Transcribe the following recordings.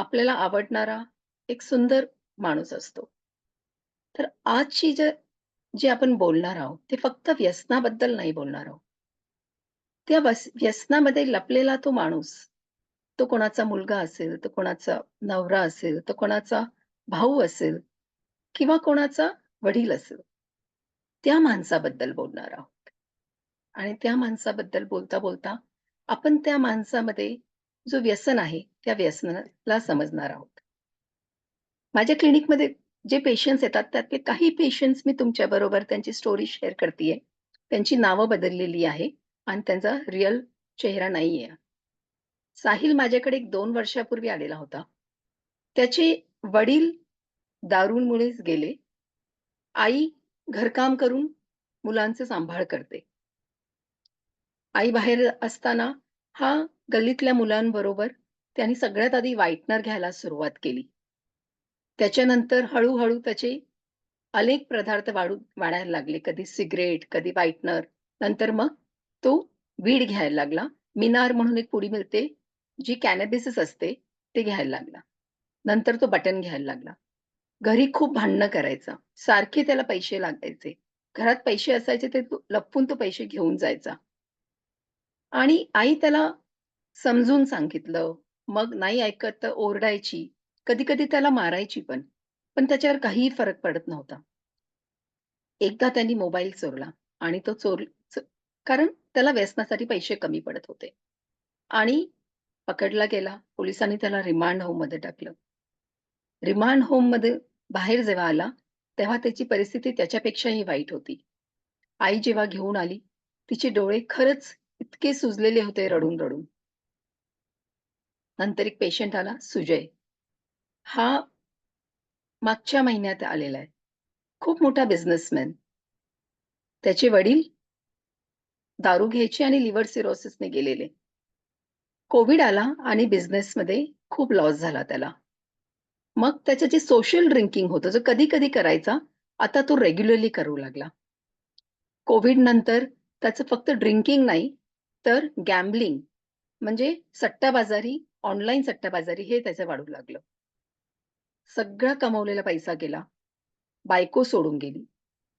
आपल्याला आवडणारा एक सुंदर माणूस असतो. तर आजची जे आपण बोलणार आहोत, ते फक्त व्यसनाबद्दल नाही बोलणार आहोत. त्या व्यसनामध्ये लपलेला तो माणूस, तो कोणाचा मुलगा असेल, तो कोणाचा नवरा असेल, तो कोणाचा भाऊ असेल किंवा कोणाचा वडील असेल, त्या माणसाबद्दल बोलणार आहोत. आणि त्या माणसाबद्दल बोलता-बोलता आपण त्या माणसामध्ये जो व्यसन आहे, त्या व्यसनाला समजणार आहोत. माझ्या क्लिनिकमध्ये जे पेशंट्स येतात, त्यातले काही पेशंट्स मी तुमच्याबरोबर त्यांची स्टोरी शेअर करतीये. त्यांची नावं बदललेली आहे आणि त्यांचा रिअल चेहरा नाहीये. साहिल माझ्याकडे एक 2 वर्षापूर्वी आलेला होता. त्याचे वडील दारूमुळेच गेले. आई घरकाम करून मुलांचे सांभाळ करते. आई बाहेर असताना हा गल्लीतल्या मुलांबरोबर त्यांनी सगळ्यात आधी व्हाईटनर घ्यायला सुरुवात केली. त्याच्यानंतर हळू-हळू त्याचे अनेक पदार्थ वाढायला लागले. कधी सिगारेट, कधी व्हाईटनर. नंतर मग तो वीड घ्यायला लागला. मिनार म्हणून एक पुडी मिळते, जी कॅनॅबिसच असते, ते घ्यायला लागला. नंतर तो बटन घ्यायला लागला. घरी खूप भांडणं करायचा. सारखे त्याला पैसे लागायचे. घरात पैसे असायचे ते तो लपवून तो पैसे घेऊन जायचा. आणि आई त्याला समजून सांगितलं. मग नाही ऐकत तर ओरडायची. कधी-कधी त्याला मारायची पण. पण त्याच्यावर काहीही फरक पडत नव्हता. एकदा त्यांनी मोबाईल चोरला आणि तो च कारण त्याला व्यसनासाठी पैसे कमी पडत होते आणि पकडला गेला. पोलिसांनी त्याला रिमांड होममध्ये टाकलं. रिमांड होममध्ये बाहेर जेव्हा आला, तेव्हा त्याची परिस्थिती त्याच्यापेक्षाही वाईट होती. आई जेव्हा घेऊन आली, तिचे डोळे खरंच इतके सुजलेले होते रडून-रडून. नंतर एक पेशंट आला, सुजय. हा मागच्या महिन्यात आलेला आहे. खूप मोठा बिझनेसमॅन. त्याचे वडील दारू घ्यायचे आणि लिव्हर सिरोसिसने गेलेले. कोव्हिड आला आणि बिझनेसमध्ये खूप लॉस झाला त्याला. मग त्याचं जे सोशल ड्रिंकिंग होतं, जो कधी-कधी करायचा, आता तो रेग्युलरली करू लागला. कोव्हिड नंतर त्याचं फक्त ड्रिंकिंग नाही, तर गॅम्बलिंग म्हणजे सट्टाबाजारी, ऑनलाईन सट्टाबाजारी हे त्याचं वाढू लागलं. सगळा कमवलेला पैसा गेला. बायको सोडून गेली,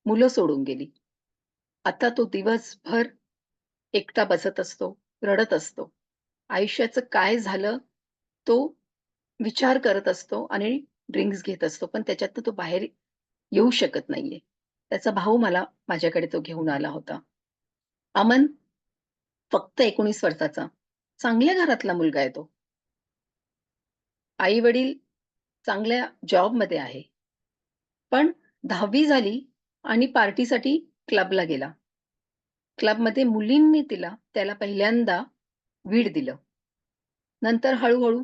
मुलं सोडून गेली. आता तो दिवसभर एकटा बसत असतो, रडत असतो. आयुष्याचं काय झालं, तो विचार करत असतो आणि ड्रिंक्स घेत असतो. पण त्याच्यातनं तो बाहेर येऊ शकत नाहीये. त्याचा भाऊ माझ्याकडे तो घेऊन आला होता. अमन फक्त 19 वर्षाचा. चांगल्या घरातला मुलगा आहे तो. आई-वडील चांगल्या जॉबमध्ये आहे. पण 10वी झाली आणि पार्टीसाठी क्लबला गेला. क्लबमध्ये मुलींनी त्याला पहिल्यांदा वीड दिलं. नंतर हळू-हळू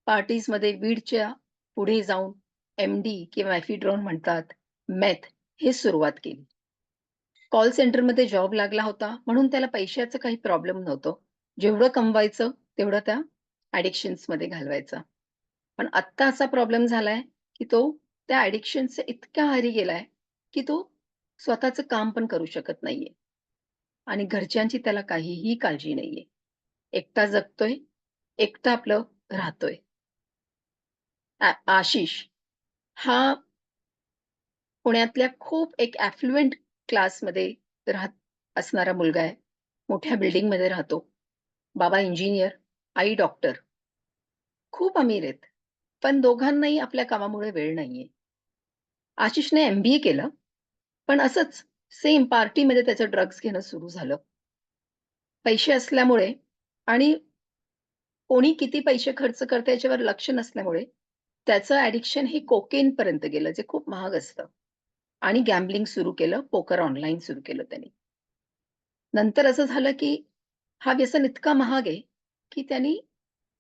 पार्टीजमध्ये वीडच्या पुढे जाऊन एम-डी किंवा एफिड्रॉन म्हणतात, मेथ हे सुरुवात केली. कॉल सेंटरमध्ये जॉब लागला होता म्हणून त्याला पैशाचं काही प्रॉब्लेम नव्हतं. जेवढं कमवायचं तेवढं त्या ॲडिक्शन्समध्ये घालवायचा. पण आत्ता असा प्रॉब्लेम झालाय, की तो त्या ॲडिक्शन्सच्या इतक्या आहारी गेलाय, की तो स्वतःचं काम पण करू शकत नाहीये आणि घरच्यांची त्याला काहीही काळजी नाहीये. एकटा जगतोय, एकटा आपलं राहतोय. आशिष हा पुण्यातल्या खूप एक ॲफ्लुएंट क्लासमध्ये राहत असणारा मुलगा आहे. मोठ्या बिल्डिंगमध्ये राहतो. बाबा इंजिनिअर, आई डॉक्टर. खूप अमीर आहेत. पण दोघांनाही आपल्या कामामुळे वेळ नाहीये. आशिषने एम-बी-ए केलं, पण असंच सेम पार्टीमध्ये त्याचं ड्रग्ज घेणं सुरू झालं. पैसे असल्यामुळे आणि कोणी किती पैसे खर्च करतं याच्यावर लक्ष नसल्यामुळे त्याचं ॲडिक्शन हे कोकेनपर्यंत गेलं, जे खूप महाग असतं आणि गॅम्बलिंग सुरू केलं, पोकर ऑनलाईन सुरू केलं त्याने. नंतर असं झालं, की हा व्यसन इतका महाग आहे, की त्यांनी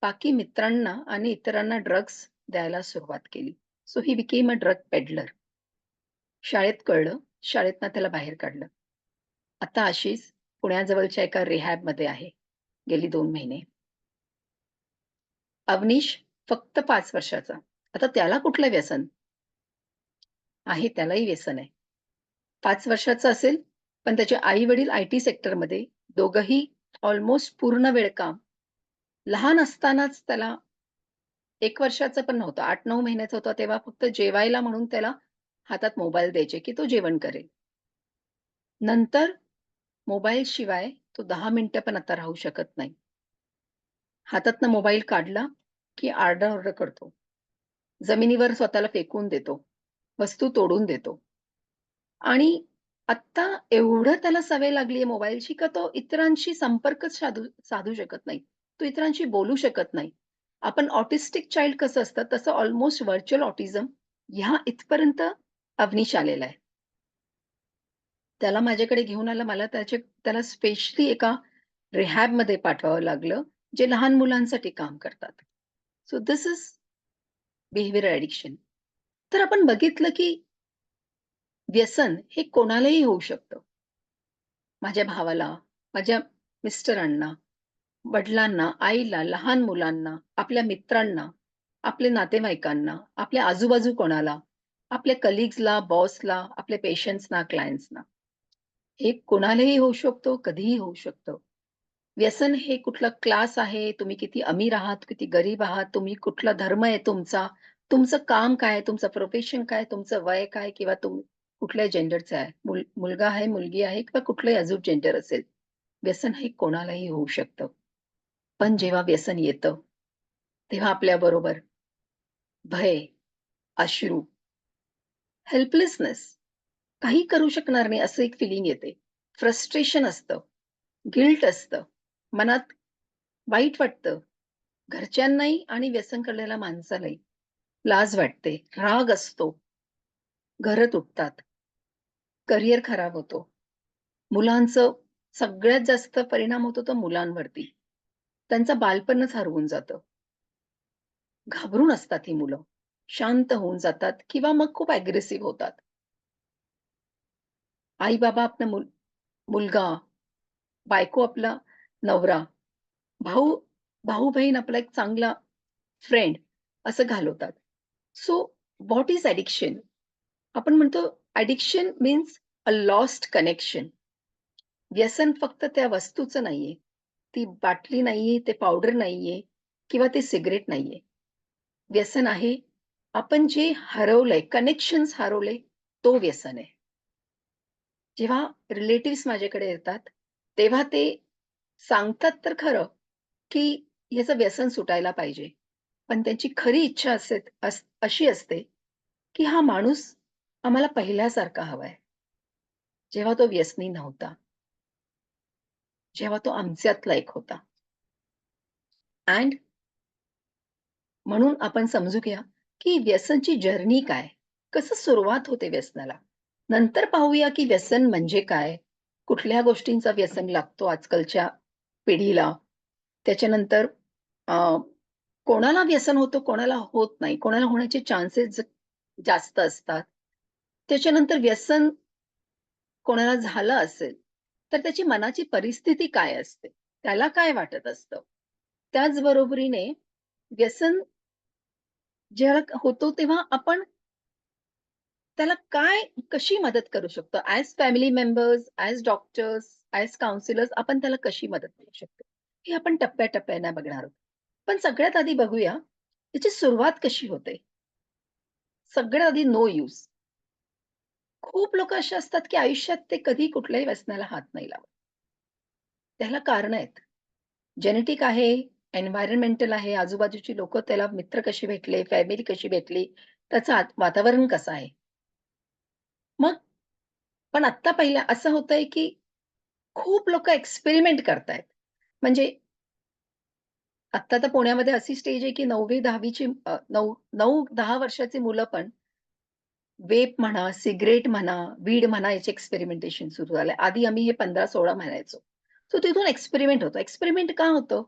बाकी मित्रांना आणि इतरांना ड्रग्स द्यायला सुरुवात केली. So he became a drug peddler. शाळेत कळलं, शाळेतनं त्याला बाहेर काढलं. आता आशिष पुण्याजवळच्या एका रिहॅबमध्ये आहे, गेली 2 महिने. अवनीश फक्त 5 वर्षाचा. आता त्याला कुठलं व्यसन? आहे, त्यालाही व्यसन आहे. 5 वर्षाचा असेल, पण त्याचे आई-वडील आय-टी सेक्टरमध्ये, दोघंही ऑलमोस्ट पूर्ण वेळ काम. लहान असतानाच त्याला 1 वर्षाचा पण नव्हता. 8-9 महिन्याचा होता तेव्हा फक्त जेवायला म्हणून त्याला हातात मोबाईल द्यायचे, की तो जेवण करेल. नंतर मोबाईलशिवाय तो 10 मिनिटं पण आता राहू शकत नाही. हातातनं मोबाईल काढला, की आरडाओरडा करतो. जमिनीवर स्वतःला फेकून देतो. वस्तू तोडून देतो. आणि आत्ता एवढं त्याला सवय लागली आहे मोबाईलची, का तो इतरांशी संपर्कच साधू साधू शकत नाही. तो इतरांशी बोलू शकत नाही. आपण ऑटिस्टिक चाइल्ड कसं असतं, तसं ऑलमोस्ट व्हर्चुअल ऑटिझम ह्या इथपर्यंत अवनीश आलेला आहे. त्याला माझ्याकडे घेऊन आलं. मला त्याला स्पेशली एका रिहॅबमध्ये पाठवावं लागलं, जे लहान मुलांसाठी काम करतात. So this is behaviour addiction. तर आपण बघितलं, की व्यसन हे कोणालाही होऊ शकतं. माझ्या भावाला, माझ्या मिस्टरांना, वडिलांना, आईला, लहान मुलांना, आपल्या मित्रांना, आपल्या नातेवाईकांना, आपल्या आजूबाजू कोणाला, आपल्या कलीग्सला, बॉसला, आपल्या पेशंट्सना, क्लायंट्सना. हे कोणालाही होऊ शकतो, कधीही होऊ शकतं. व्यसन हे कुठला क्लास आहे, तुम्ही किती अमीर आहात, किती गरीब आहात, तुम्ही कुठला धर्म आहे तुमचा, तुमचं काम काय, तुमचं प्रोफेशन काय, तुमचं वय काय किंवा कुठल्या जेंडरचं आहे. मुलगा आहे, मुलगी आहे किंवा कुठलंही अजून जेंडर असेल. व्यसन हे कोणालाही होऊ शकतं. पण जेव्हा व्यसन येतं, तेव्हा आपल्याबरोबर भय, अश्रू, हेल्पलेसनेस, काही करू शकणार नाही असं एक फीलिंग येते. फ्रस्ट्रेशन असतं, गिल्ट असतं, मनात वाईट वाटतं, घरच्यांनाही आणि व्यसन करलेल्या माणसालाही. लाज वाटते, राग असतो, घरं तुटतात, करिअर खराब होतो. मुलांचं सगळ्यात जास्त परिणाम होतो तो मुलांवरती. त्यांचं बालपणच हरवून जातं. घाबरून असतात ही मुलं. शांत होऊन जातात किंवा मग खूप अग्रेसिव्ह होतात. आई-बाबा आपला मुलगा, बायको आपला नवरा, भाऊ भाऊ-बहीण आपला एक चांगला फ्रेंड असं घालवतात. So what is addiction? आपण म्हणतो addiction means a lost connection. व्यसन फक्त त्या वस्तूचं नाहीये. ती बाटली नाहीये, ते पावडर नाहीये किंवा ते सिगारेट नाहीये. व्यसन आहे आपण जे हरवलंय, कनेक्शन्स हरवले, तो व्यसन आहे. जेव्हा रिलेटिव्हज माझ्याकडे येतात, तेव्हा ते सांगतात तर खरं, की ह्याचं व्यसन सुटायला पाहिजे. पण त्यांची खरी इच्छा अशी असते, की हा माणूस आम्हाला पहिल्यासारखा हवाय, जेव्हा तो व्यसनी नव्हता, जेव्हा तो आमच्यातला एक होता. अँड म्हणून आपण समजू घ्या, की व्यसनची जर्नी काय? कसं सुरुवात होते व्यसनाला? नंतर पाहूया, की व्यसन म्हणजे काय? कुठल्या गोष्टींचा व्यसन लागतो आजकालच्या पिढीला? त्याच्यानंतर अ, कोणाला व्यसन होतं, कोणाला होत नाही. कोणाला होण्याचे चान्सेस जास्त असतात. त्याच्यानंतर व्यसन कोणाला झालं असेल, तर त्याची मनाची परिस्थिती काय असते? त्याला काय वाटत असतं? त्याचबरोबरीने व्यसन जेव्हा होतो तेव्हा आपण त्याला कशी मदत करू शकतो? As family members, as doctors, as counsellors आपण त्याला कशी मदत करू शकतो? हे आपण टप्प्या-टप्प्याने बघणार आहोत. पण सगळ्यात आधी बघूया, त्याची सुरुवात कशी होते? सगळ्यात आधी नो यूज. खूप लोकं असे असतात, की आयुष्यात ते कधी कुठल्याही व्यसनाला हात नाही लावत. त्याला कारणं आहेत. जेनेटिक आहे, एन्व्हायर्नमेंटल आहे, आजूबाजूची लोकं त्याला मित्र कसे भेटले, फॅमिली कशी भेटली, त्याचं वातावरण कसं आहे. मग पण आत्ता पहिलं असं होतंय, की खूप लोकं एक्सपेरिमेंट करतायत. म्हणजे आत्ता तर पुण्यामध्ये अशी स्टेज आहे, की 9वी-10वी 9-10 वर्षाची मुलं पण वेप म्हणा, सिगारेट म्हणा, वीड म्हणा याचे एक्सपेरिमेंटेशन सुरू झालंय. आधी आम्ही हे 15-16 म्हणायचो. सो तिथून एक्सपेरिमेंट होतं. एक्सपेरिमेंट का होतं?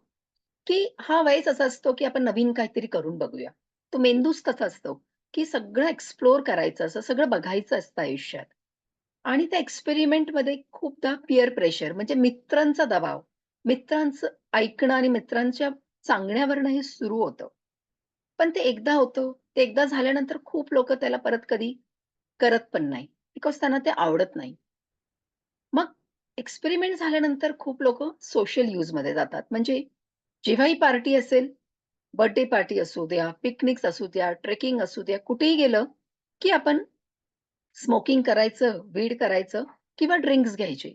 की हा वयच असा असतो, की आपण नवीन काहीतरी करून बघूया. तो मेंदूच तसा असतो, की सगळं एक्सप्लोर करायचं असं सगळं बघायचं असतं आयुष्यात. आणि त्या एक्सपेरिमेंटमध्ये खूपदा पीअर प्रेशर म्हणजे मित्रांचा दबाव, मित्रांचं ऐकणं आणि मित्रांच्या सांगण्यावरनं हे सुरू होतं. पण ते एकदा होतं, ते एकदा झाल्यानंतर खूप लोकं त्याला परत कधी करत पण नाही. बिकॉज त्यांना ते आवडत नाही. मग एक्सपेरिमेंट झाल्यानंतर खूप लोकं सोशल यूजमध्ये जातात. म्हणजे जेव्हाही पार्टी असेल, बर्थडे पार्टी असू द्या, पिकनिक्स असू द्या, ट्रेकिंग असू द्या, कुठेही गेलं, की आपण स्मोकिंग करायचं, वीड करायचं किंवा ड्रिंक्स घ्यायचे.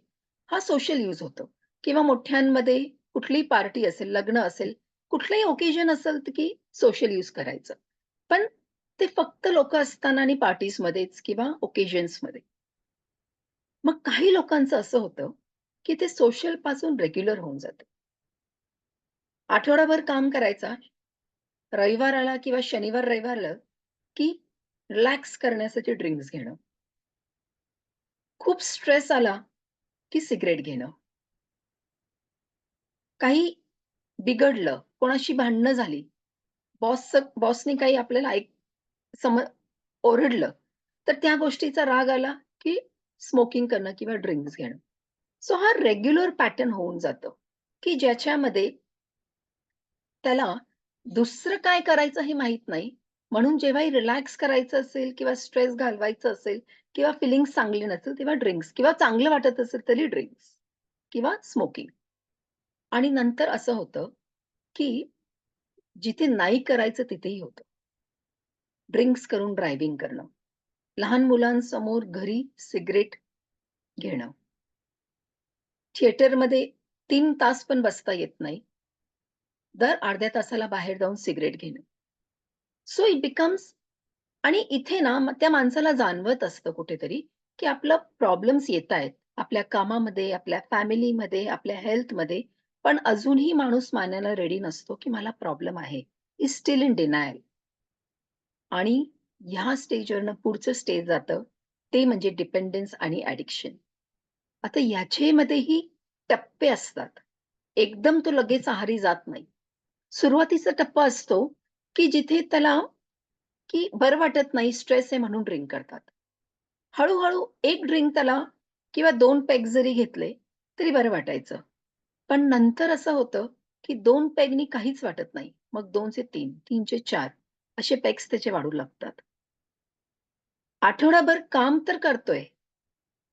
हा सोशल यूज होतो किंवा मोठ्यांमध्ये कुठलीही पार्टी असेल, लग्न असेल, कुठलंही ओकेजन असेल तर की सोशल यूज करायचं. पण ते फक्त लोकं असताना आणि पार्टीजमध्येच किंवा ओकेजन्समध्ये. मग काही लोकांचं असं होतं, की ते सोशलपासून रेग्युलर होऊन जातं. आठवडाभर काम करायचा, रविवार आला किंवा शनिवार, रविवार आलं, की रिलॅक्स करण्यासाठी ड्रिंक्स घेणं. खूप स्ट्रेस आला, की सिगारेट घेणं. काही बिघडलं, कोणाशी भांडणं झाली, बॉसनी काही आपल्याला सम ओरडलं, तर त्या गोष्टीचा राग आला, की स्मोकिंग करणं किंवा ड्रिंक्स घेणं. सो हा रेग्युलर पॅटर्न होऊन जातं, की ज्याच्यामध्ये त्याला दुसरं काय करायचं हे माहीत नाही. म्हणून जेव्हाही रिलॅक्स करायचं असेल किंवा स्ट्रेस घालवायचं असेल किंवा फीलिंग्ज चांगली नसेल, तेव्हा ड्रिंक्स किंवा चांगलं वाटत असेल तरी ड्रिंक्स किंवा स्मोकिंग. आणि नंतर असं होतं, की जिथे नाही करायचं तिथेही होतं. ड्रिंक्स करून ड्रायव्हिंग करणं. लहान मुलांसमोर घरी सिगारेट घेणं. थिएटरमध्ये 3 तास पण बसता येत नाही. दर अर्ध्या तासाला बाहेर जाऊन सिगारेट घेणं. सो इट बिकम्स आणि इथे ना त्या माणसाला जाणवत असतं कुठेतरी, की आपलं प्रॉब्लेम्स येतायत. आपल्या कामामध्ये, आपल्या फॅमिलीमध्ये, आपल्या हेल्थमध्ये. पण अजूनही माणूस मानायला रेडी नसतो, की मला प्रॉब्लेम आहे. Is still in denial. आणि ह्या स्टेजवरनं पुढचं स्टेज जातं, ते म्हणजे डिपेंडन्स आणि ॲडिक्शन. आता याच्यामध्येही टप्पे असतात. एकदम तो लगेच आहारी जात नाही. सुरुवातीचा टप्पा असतो, की जिथे त्याला की बरं वाटत नाही, स्ट्रेस आहे म्हणून ड्रिंक करतात. हळू-हळू एक ड्रिंक त्याला किंवा 2 पेग जरी घेतले, तरी बरं वाटायचं. पण नंतर असं होतं, की 2 पेगनी काहीच वाटत नाही. मग 2 चे 3, 3 चे 4 असे पेग्स त्याचे वाढू लागतात. आठवडाभर काम तर करतोय,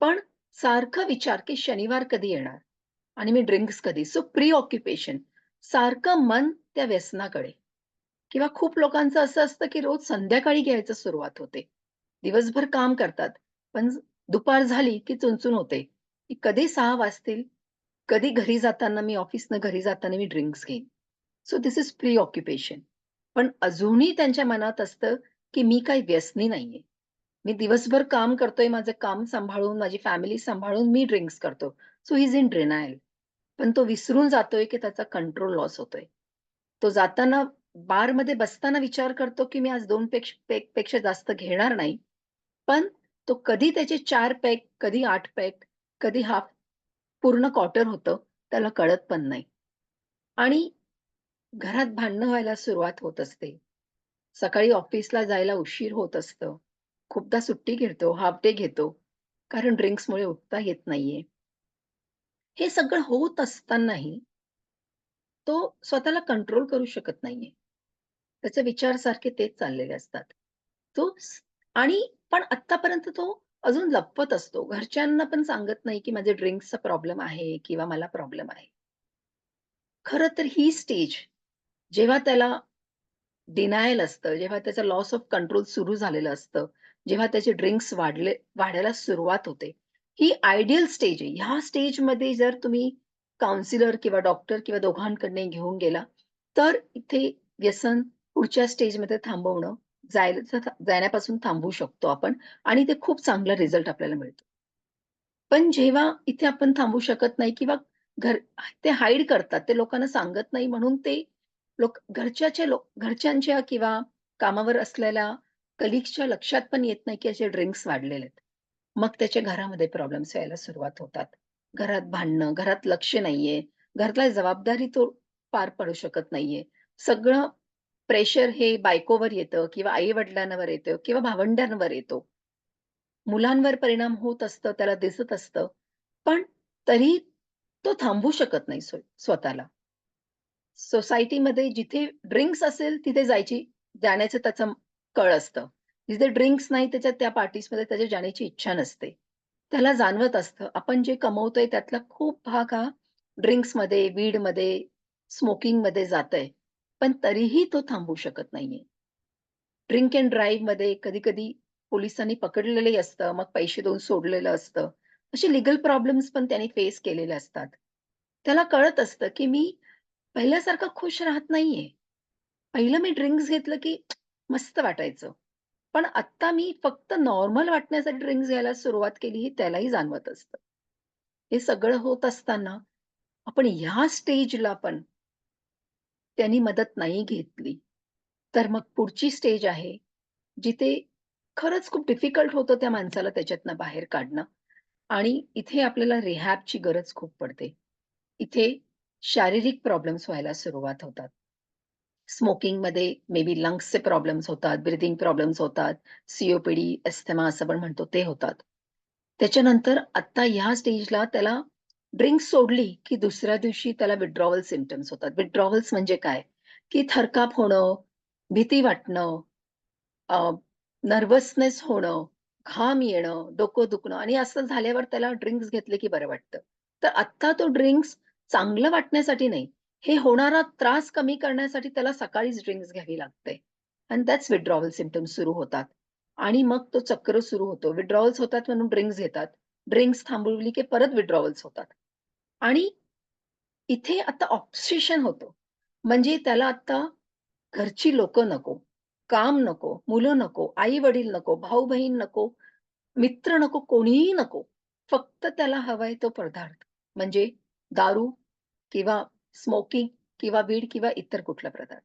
पण सारखा विचार, की शनिवार कधी येणार आणि मी ड्रिंक्स कधी? सो प्री ऑक्युपेशन सारखं मन त्या व्यसनाकडे. किंवा खूप लोकांचं असं असतं, की रोज संध्याकाळी घ्यायचं सुरुवात होते. दिवसभर काम करतात, पण दुपार झाली की चुणचुण होते, की कधी 6 वाजतील, कधी घरी जाताना मी ऑफिसनं घरी जाताना मी ड्रिंक्स घेईन. So this is pre occupation. पण अजूनही त्यांच्या मनात असतं, की मी काही व्यसनी नाहीये. मी दिवसभर काम करतोय, माझं काम सांभाळून, माझी फॅमिली सांभाळून मी ड्रिंक्स करतो. So he is in denial. पण तो विसरून जातोय, की त्याचा कंट्रोल लॉस होतोय. तो जाताना बारमध्ये बसताना विचार करतो, की मी आज 2 पेगपेक्षा जास्त घेणार नाही. पण तो कधी त्याचे 4 पेग, कधी 8 पेग, कधी हाल्फ पूर्ण क्वार्टर होतं, त्याला कळत पण नाही. आणि घरात भांडणं व्हायला सुरुवात होत असते. सकाळी ऑफिसला जायला उशीर होत असतं. खूपदा सुट्टी घेतो, हाल्फ डे घेतो. कारण ड्रिंक्समुळे उठता येत नाहीये. हे सगळं होत असतानाही तो स्वतःला कंट्रोल करू शकत नाहीये. त्याचे विचार सारखे तेच चाललेले असतात. तो स आणि पण आत्तापर्यंत तो अजून लपवत असतो. घरच्यांना पण सांगत नाही, की माझे ड्रिंक्सचा प्रॉब्लेम आहे किंवा मला प्रॉब्लेम आहे. खरं तर ही स्टेज जेव्हा त्याला डिनायल असतं, जेव्हा त्याचा लॉस ऑफ कंट्रोल सुरू झालेलं असतं, जेव्हा त्याचे ड्रिंक्स वाढायला सुरुवात होते. ही आयडियल स्टेज आहे. ह्या स्टेजमध्ये जर तुम्ही काउन्सिलर किंवा डॉक्टर किंवा दोघांकडनं घेऊन गेला, तर इथे व्यसन पुढच्या स्टेजमध्ये थांबवणं, जाण्यापासून थांबवू शकतो आपण आणि ते खूप चांगला रिझल्ट आपल्याला मिळतो. पण जेव्हा इथे आपण थांबवू शकत नाही किंवा घर ते हाईड करतात. ते लोकांना सांगत नाही म्हणून ते घरच्यांच्या किंवा कामावर असलेल्या कलीग्सच्या लक्षात पण येत नाही, की असे ड्रिंक्स वाढलेले आहेत. मग त्याच्या घरामध्ये प्रॉब्लेम्स यायला सुरुवात होतात. घरात भांडणं, घरात लक्ष नाहीये, घरातल्या जबाबदारी तो पार पाडू शकत नाहीये. सगळं प्रेशर हे बायकोवर येतं किंवा आई-वडिलांवर येतं किंवा भावंडांवर येतो. मुलांवर परिणाम होत असतं, त्याला दिसत असतं. पण तरी तो थांबवू शकत नाही स्वतःला. सोसायटीमध्ये जिथे ड्रिंक्स असेल तिथे जाण्याचं त्याचं कळ असतं. जिथे ड्रिंक्स नाही त्याच्या त्या पार्टीजमध्ये त्याच्या जाण्याची इच्छा नसते. त्याला जाणवत असतं आपण जे कमवतोय त्यातला खूप भाग हा ड्रिंक्समध्ये, वीडमध्ये, स्मोकिंगमध्ये जातंय. पण तरीही तो थांबवू शकत नाहीये. ड्रिंक अँड ड्राईव्हमध्ये कधी-कधी पोलिसांनी पकडलेलंही असतं, मग पैसे देऊन सोडलेलं असतं. असे लीगल प्रॉब्लेम्स पण त्याने फेस केलेले असतात. त्याला कळत असतं, की मी पहिल्यासारखं खुश राहत नाहीये. पहिलं मी ड्रिंक्स घेतलं, की मस्त वाटायचं. पण आत्ता मी फक्त नॉर्मल वाटण्यासाठी ड्रिंक्स घ्यायला सुरुवात केली, हे त्यालाही जाणवत असतं. हे सगळं होत असताना आपण ह्या स्टेजला पण त्यांनी मदत नाही घेतली, तर मग पुढची स्टेज आहे, जिथे खरंच खूप डिफिकल्ट होतं त्या माणसाला त्याच्यातनं बाहेर काढणं आणि इथे आपल्याला रिहॅबची गरज खूप पडते. इथे शारीरिक प्रॉब्लेम्स व्हायला सुरुवात होतात. स्मोकिंगमध्ये मे बी लंग्सचे प्रॉब्लेम्स होतात, ब्रीथिंग प्रॉब्लेम्स होतात, COPD, अस्थमा असं आपण म्हणतो ते होतात. त्याच्यानंतर आत्ता ह्या स्टेजला त्याला ड्रिंक्स सोडली, की दुसऱ्या दिवशी त्याला विथड्रॉवल सिम्प्टम्स होतात. विथड्रॉवल्स म्हणजे काय? की थरकाप होणं, भीती वाटणं, नर्व्हसनेस होणं, घाम येणं, डोकं दुखणं आणि असं झाल्यावर त्याला ड्रिंक्स घेतले की बरं वाटतं. तर आत्ता तो ड्रिंक्स चांगलं वाटण्यासाठी नाही, हे होणारा त्रास कमी करण्यासाठी त्याला सकाळीच ड्रिंक्स घ्यावी लागते. आणि दॅट्स विथड्रॉवल सिम्प्टम्स सुरू होतात. आणि मग तो चक्र सुरू होतो. विथड्रॉवल्स होतात म्हणून ड्रिंक्स घेतात. ड्रिंक्स थांबवली की परत विथड्रॉवल्स होतात. आणि इथे आता ऑब्सेशन होतं. म्हणजे त्याला आता घरची लोकं नको, काम नको, मुलं नको, आई-वडील नको, भाऊ-बहीण नको, मित्र नको, कोणीही नको. फक्त त्याला हवाय तो पदार्थ. म्हणजे दारू किंवा स्मोकिंग किंवा वीड किंवा इतर कुठला पदार्थ.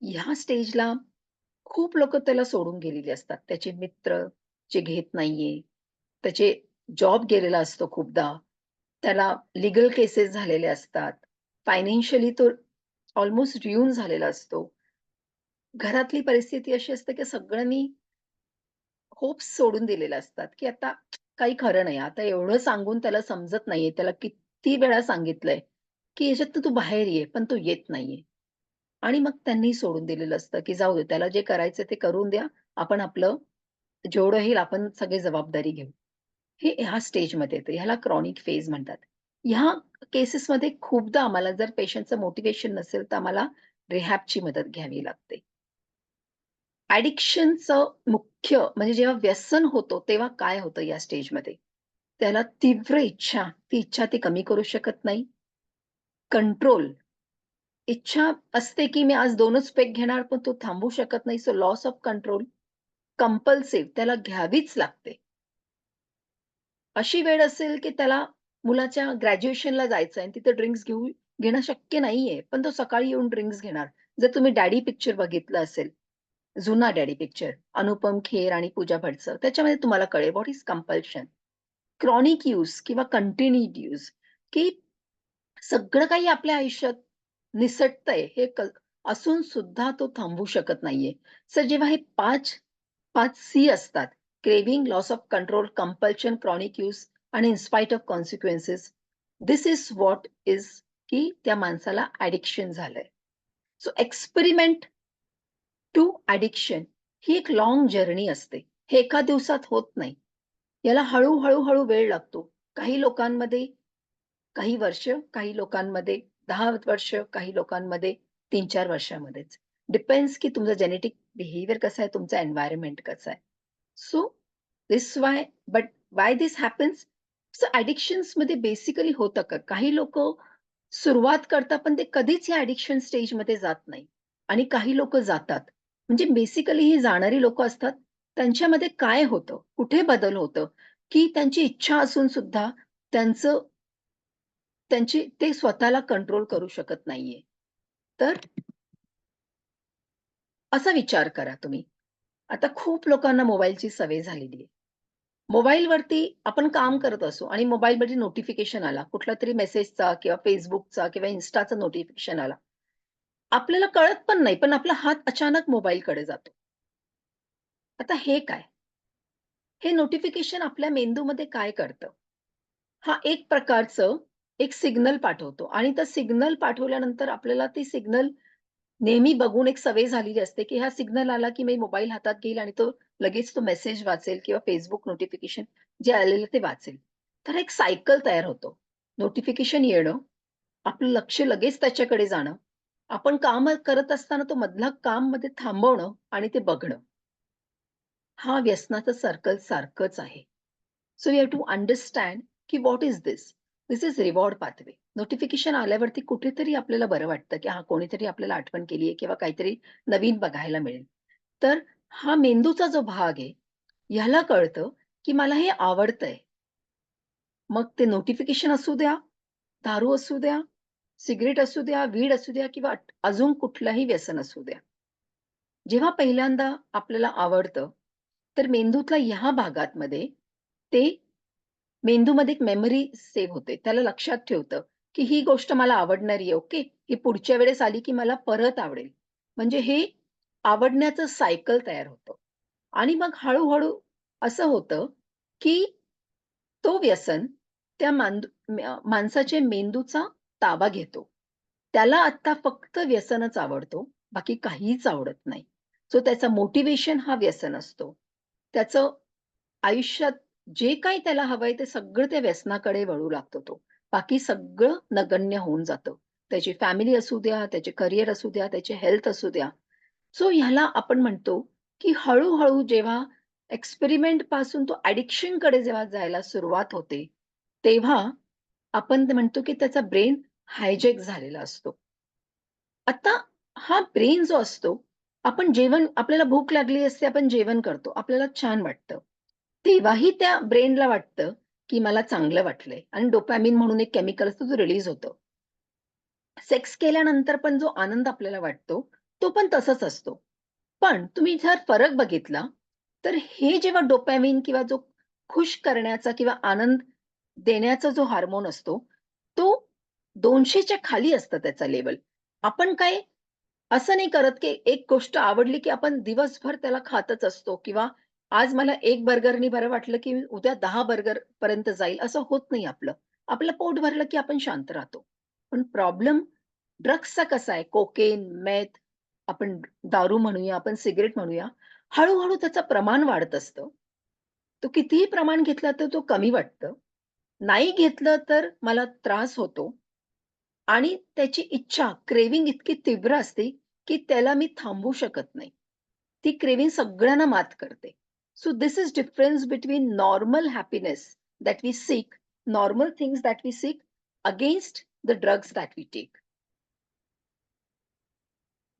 ह्या स्टेजला खूप लोकं त्याला सोडून गेलेली असतात. त्याचे मित्र जे घेत नाहीये, त्याचे जॉब गेलेला असतो खूपदा. त्याला लीगल केसेस झालेले असतात. फायनान्शियली तो अल्मोस्ट रुईन झालेला असतो. घरातली परिस्थिती अशी असते, की सगळ्यांनी होप्स सोडून दिलेले असतात, की आता काही खरं नाही. आता एवढं सांगून त्याला समजत नाहीये. त्याला किती वेळा सांगितलंय, की याच्यातनं तू बाहेर ये, पण तो येत नाहीये. आणि मग त्यांनी सोडून दिलेलं असतं, की जाऊ दे त्याला जे करायचं ते करून द्या. आपण आपलं जेवढं होईल आपण सगळी जबाबदारी घेऊ. हे ह्या स्टेजमध्ये येतं. ह्याला क्रॉनिक फेज म्हणतात. ह्या केसेसमध्ये खूपदा आम्हाला जर पेशंटचं मोटिव्हेशन नसेल, तर आम्हाला रिहॅबची मदत घ्यावी लागते. ॲडिक्शनचं मुख्य म्हणजे जेव्हा व्यसन होतो, तेव्हा काय होतं या स्टेजमध्ये? त्याला तीव्र इच्छा, ती इच्छा ती कमी करू शकत नाही. कंट्रोल, इच्छा असते की मी आज 2च पेग घेणार, पण तो थांबवू शकत नाही. So loss of control. Compulsive, त्याला घ्यावीच लागते. अशी वेळ असेल, की त्याला मुलाच्या ग्रॅज्युएशनला जायचं आहे आणि तिथे ड्रिंक्स घेणं शक्य नाहीये, पण तो सकाळी येऊन ड्रिंक्स घेणार. जर तुम्ही डॅडी पिक्चर बघितलं असेल, जुना डॅडी पिक्चर, अनुपम खेर आणि पूजा भटचं, त्याच्यामध्ये तुम्हाला कळेल what is compulsion. Chronic use किंवा कंटिन्यूड यूज, की सगळं काही आपल्या आयुष्यात निसटतंय हे असून सुद्धा तो थांबवू शकत नाहीये. सर जेव्हा हे 5 सी असतात, craving, loss of control, compulsion, chronic use आणि in spite of consequences, this is what is की त्या माणसाला ॲडिक्शन झालंय. सो एक्सपेरिमेंट टू ॲडिक्शन ही एक लाँग जर्नी असते. हे एका दिवसात होत नाही. याला हळू वेळ लागतो. काही लोकांमध्ये काही वर्ष, काही लोकांमध्ये 10 वर्ष, काही लोकांमध्ये 3-4 वर्षामध्येच. डिपेंड्स की तुमचं जेनेटिक बिहेवियर कसं आहे, तुमचं एन्व्हायर्नमेंट कसं आहे. So this but why this happens? So ॲडिक्शन्समध्ये बेसिकली होतं का? काही लोकं सुरुवात करतात, पण ते कधीच या ॲडिक्शन स्टेजमध्ये जात नाही आणि काही लोकं जातात. म्हणजे बेसिकली ही जाणारी लोकं असतात, त्यांच्यामध्ये काय होतं? कुठे बदल होतं? की त्यांची इच्छा असून सुद्धा त्यांचं ते स्वतःला कंट्रोल करू शकत नाहीये. तर असा विचार करा तुम्ही. आता खूप लोकांना मोबाईलची सवय झालेली आहे. मोबाईलवरती आपण काम करत असू आणि मोबाईलवरती नोटिफिकेशन आला, कुठलातरी मेसेजचा किंवा Facebookचा किंवा Instaचा नोटिफिकेशन आला. आपल्याला कळत पण नाही, पण आपला हात अचानक मोबाईलकडे जातो. आता हे काय? हे नोटिफिकेशन आपल्या मेंदूमध्ये काय करतं? हा एक प्रकारचं एक सिग्नल पाठवतो आणि त्या सिग्नल पाठवल्यानंतर आपल्याला ती सिग्नल नेहमी बघून एक सवय झालेली असते, की हा सिग्नल आला, की मी मोबाईल हातात घेईल आणि तो लगेच तो मेसेज वाचेल किंवा Facebook नोटिफिकेशन जे आलेलं ते वाचेल. तर एक सायकल तयार होतो. नोटिफिकेशन येणं, आपलं लक्ष लगेच त्याच्याकडे जाणं आपण काम करत असताना तो मधला काममध्ये थांबवणं आणि ते बघणं, हा व्यसनाचं सर्कल सारखंच आहे. So you have to understand की what is this? This is reward pathway. Notification आल्यावरती कुठेतरी आपल्याला बरं वाटतं, की हां, कोणीतरी आपल्याला आठवण केली आहे किंवा काहीतरी नवीन बघायला मिळेल. तर हा मेंदूचा जो भाग आहे, ह्याला कळतं, की मला हे आवडतंय. मग ते नोटिफिकेशन असू द्या, दारू असू द्या, सिगारेट असू द्या, वीड असू द्या किंवा अजून कुठलंही व्यसन असू द्या. जेव्हा पहिल्यांदा आपल्याला आवडतं, तर मेंदूतल्या ह्या भागामध्ये ते मेंदूमध्ये एक मेमरी सेव्ह होते. त्याला लक्षात ठेवतं, की ही गोष्ट मला आवडणारी आहे. ओके. ही पुढच्या वेळेस आली, की मला परत आवडेल. म्हणजे हे आवडण्याचं सायकल तयार होतं. आणि मग हळू-हळू असं होतं, की तो व्यसन त्या माणसाच्या मेंदूचा ताबा घेतो. त्याला आता फक्त व्यसनच आवडतो, बाकी काहीच आवडत नाही. सो त्याचा मोटिव्हेशन हा व्यसन असतो. त्याचं आयुष्यात जे काही त्याला हवंय ते सगळं त्या व्यसनाकडे वळू लागतो तो. बाकी सगळं नगण्य होऊन जातं. त्याची फॅमिली असू द्या, त्याचे करियर असू द्या, त्याची हेल्थ असू द्या. सो ह्याला आपण म्हणतो, की हळू जेव्हा एक्सपेरिमेंटपासून तो ॲडिक्शनकडे जेव्हा जायला सुरुवात होते, तेव्हा आपण ते म्हणतो, की त्याचा ब्रेन हायजॅक झालेला असतो. आता हा ब्रेन जो असतो, आपण आपल्याला भूक लागली असते, आपण जेवण करतो. आपल्याला छान वाटतं. तेव्हाही त्या ब्रेनला वाटतं, की मला चांगलं वाटलंय आणि डोपामाइन म्हणून एक केमिकल असतं, जो रिलीज होतं. सेक्स केल्यानंतर पण जो आनंद आपल्याला वाटतो, तो पण तसाच असतो. पण तुम्ही जर फरक बघितला, तर हे जेव्हा डोपामाइन किंवा जो खुश करण्याचा किंवा आनंद देण्याचा जो हार्मोन असतो, तो 200च्या खाली असतं त्याचा लेव्हल. आपण काय असं नाही करत, की एक गोष्ट आवडली, की आपण दिवसभर त्याला खातच असतो किंवा आज मला 1 बर्गरनी बरं वाटलं, की उद्या 10 बर्गरपर्यंत जाईल, असं होत नाही आपलं. आपलं पोट भरलं, की आपण शांत राहतो. पण प्रॉब्लेम ड्रग्सचा कसा आहे, कोकेन, मेथ, आपण दारू म्हणूया, आपण सिगारेट म्हणूया, हळू त्याचं प्रमाण वाढत असतं. तो कितीही प्रमाण घेतला तर तो कमी वाटतं. नाही घेतलं तर मला त्रास होतो आणि त्याची इच्छा, क्रेव्हिंग इतकी तीव्र असते, की त्याला मी थांबवू शकत नाही. ती क्रेव्हिंग सगळ्यांना मात करते. So this is difference between normal happiness that we seek, normal things that we seek against the drugs that we take.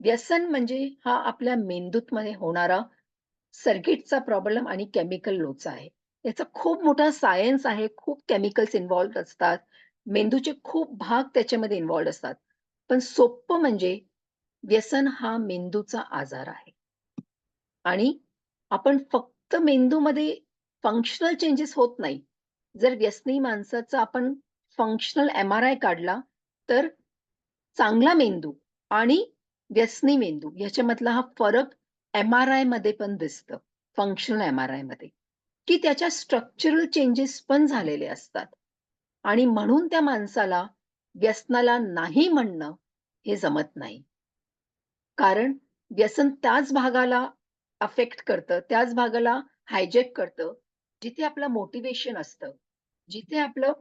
व्यसन म्हणजे हा आपल्या मेंदूमध्ये होणारा सर्किटचा प्रॉब्लेम आणि केमिकल लोचा आहे. याचा खूप मोठा सायन्स आहे. खूप केमिकल्स इन्व्हॉल्वड असतात. मेंदूचे खूप भाग त्याच्यामध्ये इन्व्हॉल्वड असतात. पण सोप्पं म्हणजे व्यसन हा मेंदूचा आजार आहे. आणि आपण फक्त मेंदूमध्ये फंक्शनल चेंजेस होत नाही. जर व्यसनी माणसाचा आपण फंक्शनल एम-आर-आय काढला, तर चांगला मेंदू आणि व्यसनी मेंदू ह्याच्यामधला हा फरक एम-आर-आयमध्ये पण दिसतं. फंक्शनल एम-आर-आयमध्ये, की त्याच्या स्ट्रक्चरल चेंजेस पण झालेले असतात. आणि म्हणून त्या माणसाला व्यसनाला नाही म्हणणं हे जमत नाही. कारण व्यसन त्याच भागाला अफेक्ट करतं, त्याच भागाला हायजॅक करतं, जिथे आपलं मोटिव्हेशन असतं. जिथे आपलं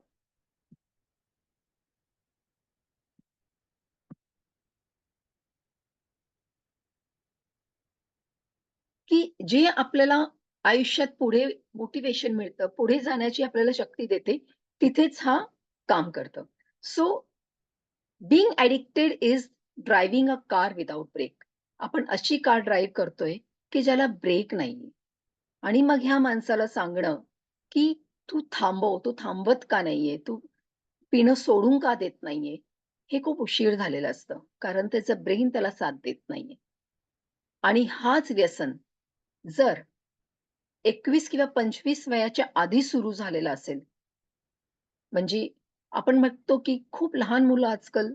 की जे आपल्याला आयुष्यात पुढे मोटिव्हेशन मिळतं, पुढे जाण्याची आपल्याला शक्ती देते, तिथेच हा काम करतं. So being addicted is driving a car without brake. आपण अशी कार ड्राईव्ह करतोय, की ज्याला ब्रेक नाहीये. आणि मग ह्या माणसाला सांगणं, की "तू थांबव, तू थांबवत का नाहीये? तू पिणं सोडून का देत नाहीये?" हे खूप उशीर झालेलं असतं. कारण त्याचं ब्रेन त्याला साथ देत नाहीये. आणि हाच व्यसन जर 21 किंवा 25 वयाच्या आधी सुरू झालेला असेल, म्हणजे आपण म्हणतो, की खूप लहान मुलं आजकाल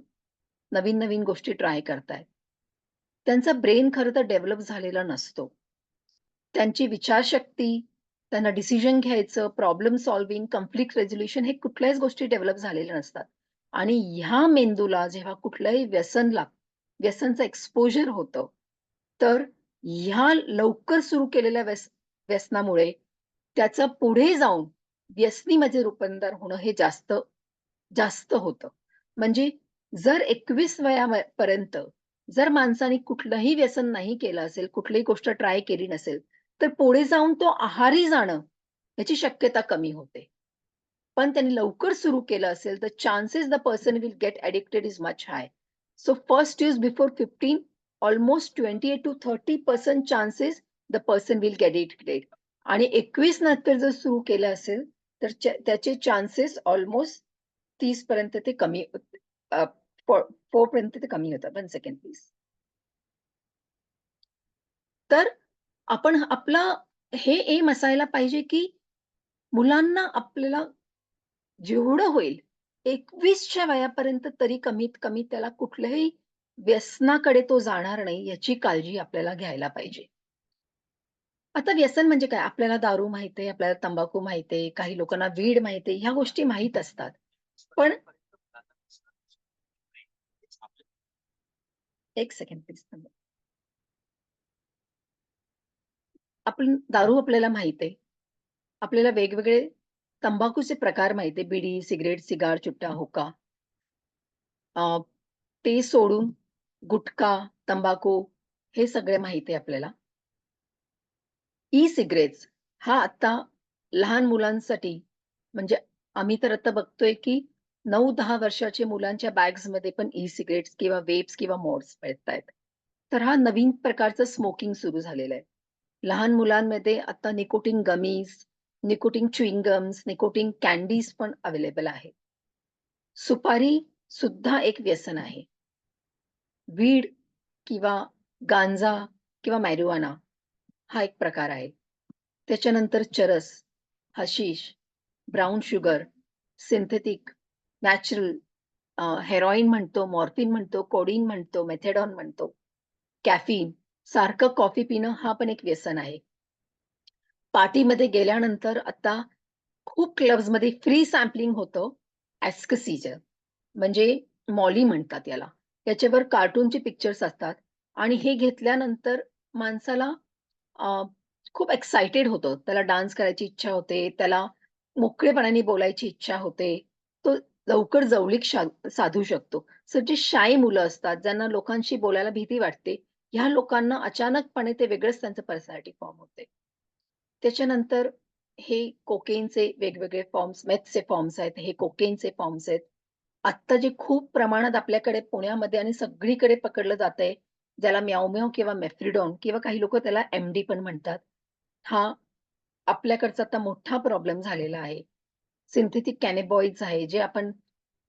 नवीन-नवीन गोष्टी ट्राय करतायत. त्यांचा ब्रेन खरं तर डेव्हलप झालेला नसतो. त्यांची विचारशक्ती, त्यांना डिसिजन घ्यायचं, प्रॉब्लेम सॉल्व्हिंग, कॉन्फ्लिक्ट रिझोल्यूशन हे कुठल्याच गोष्टी डेव्हलप झालेल्या नसतात. आणि ह्या मेंदूला जेव्हा कुठलंही व्यसनचं एक्सपोजर होतं, तर ह्या लवकर सुरू केलेल्या व्यसनामुळे त्याचं पुढे जाऊन व्यसनीमध्ये रूपांतर होणं हे जास्त जास्त होतं. म्हणजे जर 21 पर्यंत जर माणसाने कुठलंही व्यसन नाही केलं असेल, कुठलीही गोष्ट ट्राय केली नसेल, तर पुढे जाऊन तो आहारी जाणं याची शक्यता कमी होते. पण त्यांनी लवकर सुरू केलं असेल, the chances the person will get addicted is much high. So first use before 15, almost 28 to 30% chances the person will get addicted. आणि 21 नंतर जर सुरू केलं असेल, तर त्याचे चान्सेस ऑलमोस्ट 30 पर्यंत ते कमी 4 पर्यंत ते कमी होतात. 1 सेकंड प्लीज. तर आपण आपला हे एम असायला पाहिजे, की मुलांना आपल्याला जेवढं होईल 21च्या वयापर्यंत तरी कमीत कमी त्याला कुठल्याही व्यसनाकडे तो जाणार नाही याची काळजी आपल्याला घ्यायला पाहिजे. आता व्यसन म्हणजे काय? आपल्याला दारू माहिती आहे, आपल्याला तंबाखू माहिती आहे, काही लोकांना वीड माहिती आहे, ह्या गोष्टी माहीत असतात. पण 1 सेकंड प्लीज थांबा. आपण दारू आपल्याला माहीत आहे. आपल्याला वेगवेगळे तंबाखूचे प्रकार माहिती आहे. बिडी, सिगारेट, सिगार, चुट्टा, हुक्का. अ, ते सोडून गुटखा, तंबाखू हे सगळे माहिती आहे आपल्याला. ई-सिगारेट्स हा आता लहान मुलांसाठी म्हणजे आम्ही तर आता बघतोय, की 9-10 वर्षाच्या मुलांच्या बॅग्समध्ये पण ई-सिगारेट्स किंवा वेप्स किंवा मॉड्स मिळतायत. तर हा नवीन प्रकारचं स्मोकिंग सुरू झालेलं आहे. लहान मुलांमध्ये आता nicotine gummies, nicotine chewing gums, nicotine candies पण अवेलेबल आहे. सुपारी सुद्धा एक व्यसन आहे. वीड किंवा गांजा किंवा मॅरिजुआना हा एक प्रकार आहे. त्याच्यानंतर चरस, हशिश, brown sugar, synthetic, natural heroin म्हणतो, मॉर्फिन म्हणतो, कोडीन म्हणतो, मेथेडॉन म्हणतो, कॅफीन. सारखं कॉफी पिणं हा पण एक व्यसन आहे. पार्टीमध्ये गेल्यानंतर आता खूप क्लब्समध्ये फ्री सॅम्पलिंग होतं ॲस्कसीचं. म्हणजे मॉली म्हणतात याला. याच्यावर कार्टूनचे पिक्चर्स असतात आणि हे घेतल्यानंतर माणसाला अ, खूप एक्साइटेड होतं. त्याला डान्स करायची इच्छा होते. त्याला मोकळेपणाने बोलायची इच्छा होते. तो लवकर जवळीक साधू शकतो. सो जे शाय मुलं असतात, ज्यांना लोकांशी बोलायला भीती वाटते, ह्या लोकांना अचानकपणे ते वेगळंच त्यांचं पर्सनॅलिटी फॉर्म होते. त्याच्यानंतर हे कोकेनचे वेगवेगळे फॉर्म्स, मेथचे फॉर्म्स आहेत. हे कोकेनचे फॉर्म्स आहेत. आत्ता जे खूप प्रमाणात आपल्याकडे पुण्यामध्ये आणि सगळीकडे पकडलं जातंय, ज्याला म्याऊ-म्याऊ किंवा मेफ्रिडॉन किंवा काही लोकं त्याला एम-डी पण म्हणतात. हा आपल्याकडचा आता मोठा प्रॉब्लेम झालेला आहे. सिंथेटिक कॅनॅबॉइड्स आहे, जे आपण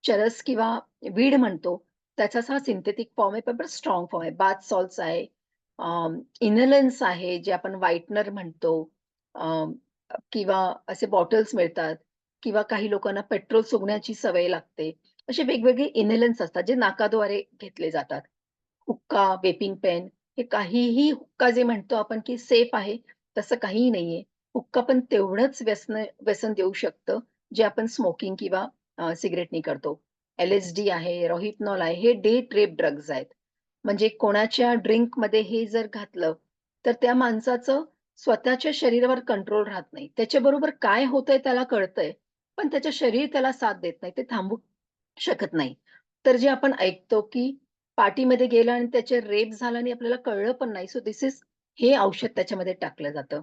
चरस किंवा वीड म्हणतो, त्याचाच हा सिंथेटिक फॉर्म आहे, पण पण स्ट्राँग फॉर्म आहे. बाथ सॉल्ट्स आहे, इनहेलन्स आहे, जे आपण व्हाईटनर म्हणतो अ, किंवा असे बॉटल्स मिळतात किंवा काही लोकांना पेट्रोल चुकण्याची सवय लागते. असे वेगवेगळे इनहेलन्स असतात, जे नाकाद्वारे घेतले जातात. हुक्का, वेपिंग पेन हे काहीही हुक्का जे म्हणतो आपण, की सेफ आहे, तसं काहीही नाहीये. हुक्का पण तेवढंच व्यसन देऊ शकतं, जे आपण स्मोकिंग किंवा सिगारेटनी करतो. एल-एस-डी आहे, रोहिपनॉल आहे, हे डे ट्रेप ड्रग्ज आहेत. म्हणजे कोणाच्या ड्रिंकमध्ये हे जर घातलं, तर त्या माणसाचं स्वतःच्या शरीरावर कंट्रोल राहत नाही. त्याच्याबरोबर काय होतंय त्याला कळतंय, पण त्याचं शरीर त्याला साथ देत नाही. ते थांबू शकत नाही. तर जे आपण ऐकतो, की पार्टीमध्ये गेला आणि त्याचे रेप झाला आणि आपल्याला कळलं पण नाही. सो धिस इज हे औषध त्याच्यामध्ये टाकलं जातं.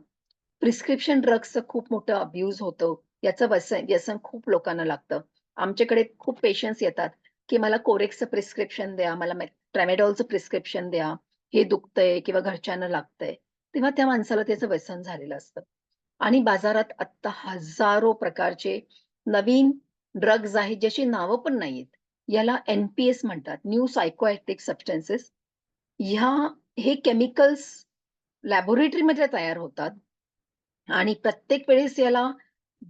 प्रिस्क्रिप्शन ड्रग्सचं खूप मोठं अब्यूज होतं. याचं व्यसन खूप लोकांना लागतं. आमच्याकडे खूप पेशंट्स येतात, की मला कोरेक्सचं प्रिस्क्रिप्शन द्या, मला ट्रॅमाडॉलचं प्रिस्क्रिप्शन द्या. हे दुखतंय किंवा घरच्यांना लागतंय. तेव्हा त्या माणसाला त्याचं व्यसन झालेलं असतं. आणि बाजारात आत्ता हजारो प्रकारचे नवीन ड्रग्ज आहेत, ज्याची नावं पण नाहीयेत. याला एन-पी-एस म्हणतात, न्यू सायकोएक्टिव्ह सबस्टन्सेस. ह्या हे केमिकल्स लॅबोरेटरीमध्ये तयार होतात आणि प्रत्येक वेळेस याला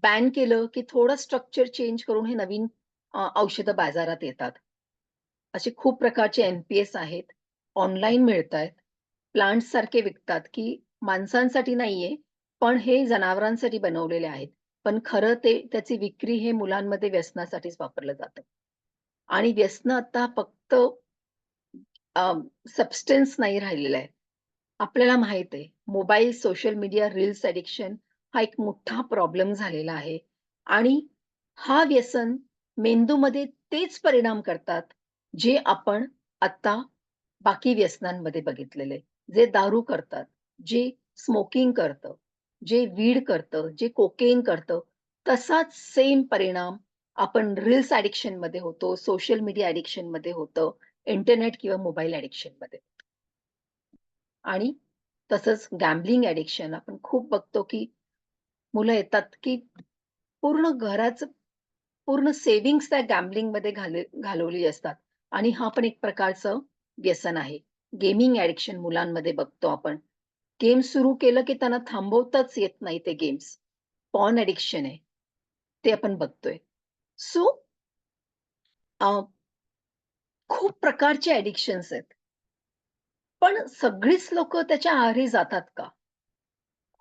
बॅन केलं, की थोडं स्ट्रक्चर चेंज करून हे नवीन औषधं बाजारात येतात. असे खूप प्रकारचे एन-पी-एस आहेत. ऑनलाईन मिळतायत. प्लांट्स सारखे विकतात, की माणसांसाठी नाहीये, पण हे जनावरांसाठी बनवलेले आहेत. पण खरं ते त्याची विक्री हे मुलांमध्ये व्यसनासाठीच वापरलं जातं. आणि व्यसनं आता फक्त सबस्टन्स नाही राहिलेलं आहे. आपल्याला माहीत आहे, mobile, social media, reels addiction हा एक मोठा प्रॉब्लेम झालेला आहे आणि हा व्यसन मेंदूमध्ये तेच परिणाम करतात, जे आपण आता बाकी व्यसनांमध्ये बघितलेलं जे दारू करतात, जे स्मोकिंग करतं, जे वीड करतं, जे कोकेन करतं, तसाच सेम परिणाम आपण रील्स ॲडिक्शनमध्ये होतो, सोशल मीडिया ॲडिक्शनमध्ये होतं, इंटरनेट किंवा मोबाईल ॲडिक्शनमध्ये. आणि तसंच गॅम्बलिंग ॲडिक्शन आपण खूप बघतो, की मुलं येतात, की पूर्ण घराचं पूर्ण सेव्हिंग्ज त्या गॅम्बलिंगमध्ये घालवली असतात आणि हा पण एक प्रकारचं व्यसन आहे. गेमिंग ॲडिक्शन मुलांमध्ये बघतो आपण. गेम सुरू केलं, की त्यांना थांबवताच येत नाही ते गेम्स. पॉर्न ॲडिक्शन आहे. ते आपण बघतोय. सो खूप प्रकारचे ॲडिक्शन्स आहेत. पण सगळीच लोकं त्याच्या आहारी जातात का?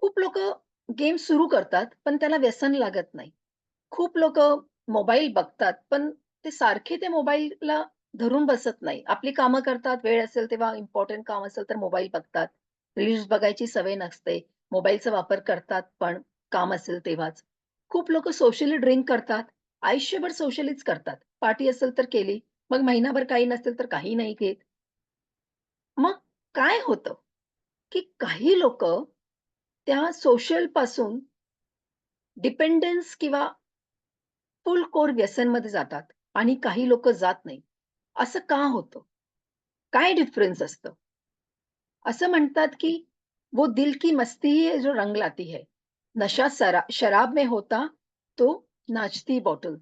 खूप लोकं गेम सुरू करतात, पण त्याला व्यसन लागत नाही. खूप लोकं मोबाईल बघतात, पण ते सारखे ते मोबाईलला धरून बसत नाही. आपली कामं करतात, वेळ असेल तेव्हा इम्पोर्टंट काम असेल तर मोबाईल बघतात. रील्स बघायची सवय नसते. मोबाईलचा वापर करतात, पण काम असेल तेव्हाच. खूप लोकं सोशली ड्रिंक करतात. आयुष्यभर सोशलीच करतात. पार्टी असेल तर केली, मग महिनाभर काही नसेल तर काही नाही घेत. मग काय होतं, की काही लोकं त्या सोशलपासून डिपेंडन्स किंवा फुल कोर व्यसनमध्ये जातात आणि काही लोकं जात नाही. असं का होतं? काय डिफरन्स असतं? असं म्हणतात, की "वो दिल की मस्ती ही है जो रंग लाती है. नशा शराब में होता तो नाचती बॉटल."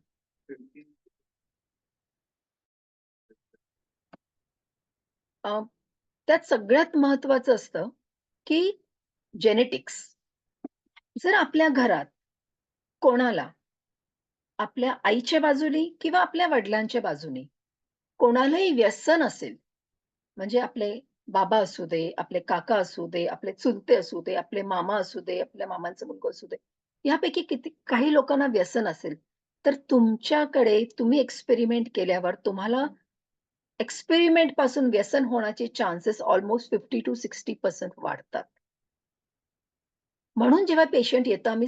अ, त्यात सगळ्यात महत्त्वाचं असतं, की जेनेटिक्स. जर आपल्या घरात कोणाला आपल्या आईच्या बाजूनी किंवा आपल्या वडिलांच्या बाजूनी कोणालाही व्यसन असेल, म्हणजे आपले बाबा असू दे, आपले काका असू दे, आपले चुलते असू दे, आपले मामा असू दे, आपल्या मामांचा मुलगा असू दे. यापैकी किती काही लोकांना व्यसन असेल, तर तुमच्याकडे तुम्ही एक्सपेरिमेंट केल्यावर तुम्हाला एक्सपेरिमेंटपासून व्यसन होण्याचे चान्सेस अल्मोस्ट 50% to 60% वाढतात. म्हणून जेव्हा पेशंट येतं आम्ही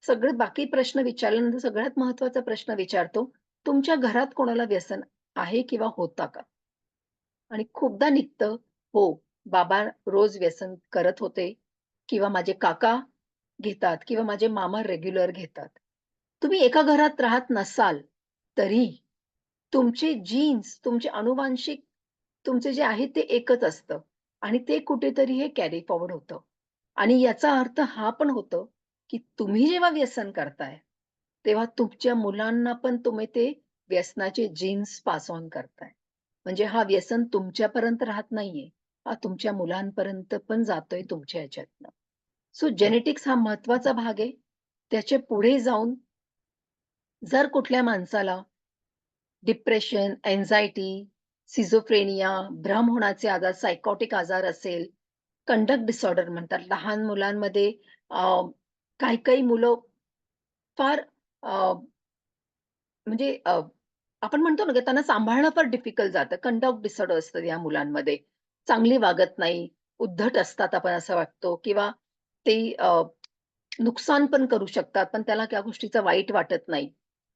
सगळे बाकी प्रश्न विचारल्यानंतर सगळ्यात महत्त्वाचा प्रश्न विचारतो, तुमच्या घरात कोणाला व्यसन आहे किंवा होता का? आणि खूपदा निघतं, हो, बाबा रोज व्यसन करत होते किंवा माझे काका घेतात किंवा माझे मामा रेग्युलर घेतात. तुम्ही एका घरात राहत नसाल, तरी तुमचे जीन्स, तुमचे अनुवांशिक तुमचे जे आहे ते एकच असतं आणि ते कुठेतरी हे कॅरी फॉरवर्ड होतं. आणि याचा अर्थ हा पण होतो, की तुम्ही जेव्हा व्यसन करताय, तेव्हा तुमच्या मुलांना पण तुम्ही ते व्यसनाचे जीन्स पास ऑन करताय. म्हणजे हा व्यसन तुमच्यापर्यंत राहत नाहीये. हा तुमच्या मुलांपर्यंत पण जातोय तुमच्या ह्याच्यातनं. सो जेनेटिक्स हा महत्वाचा भाग आहे. त्याच्या पुढे जाऊन जर कुठल्या माणसाला डिप्रेशन, अँक्साइटी, सिझोफ्रेनिया, भ्रम होण्याचे आजार, सायकॉटिक आजार असेल, कंडक्ट डिसऑर्डर म्हणतात. लहान मुलांमध्ये अ, काही-काही मुलं फार म्हणजे आपण म्हणतो ना, की त्यांना सांभाळणं फार डिफिकल्ट जातं. कंडक्ट डिसऑर्डर असतं या मुलांमध्ये. चांगली वागत नाही, उद्धट असतात आपण असं वाटतो किंवा ते नुकसान पण करू शकतात, पण त्याला त्या गोष्टीचं वाईट वाटत नाही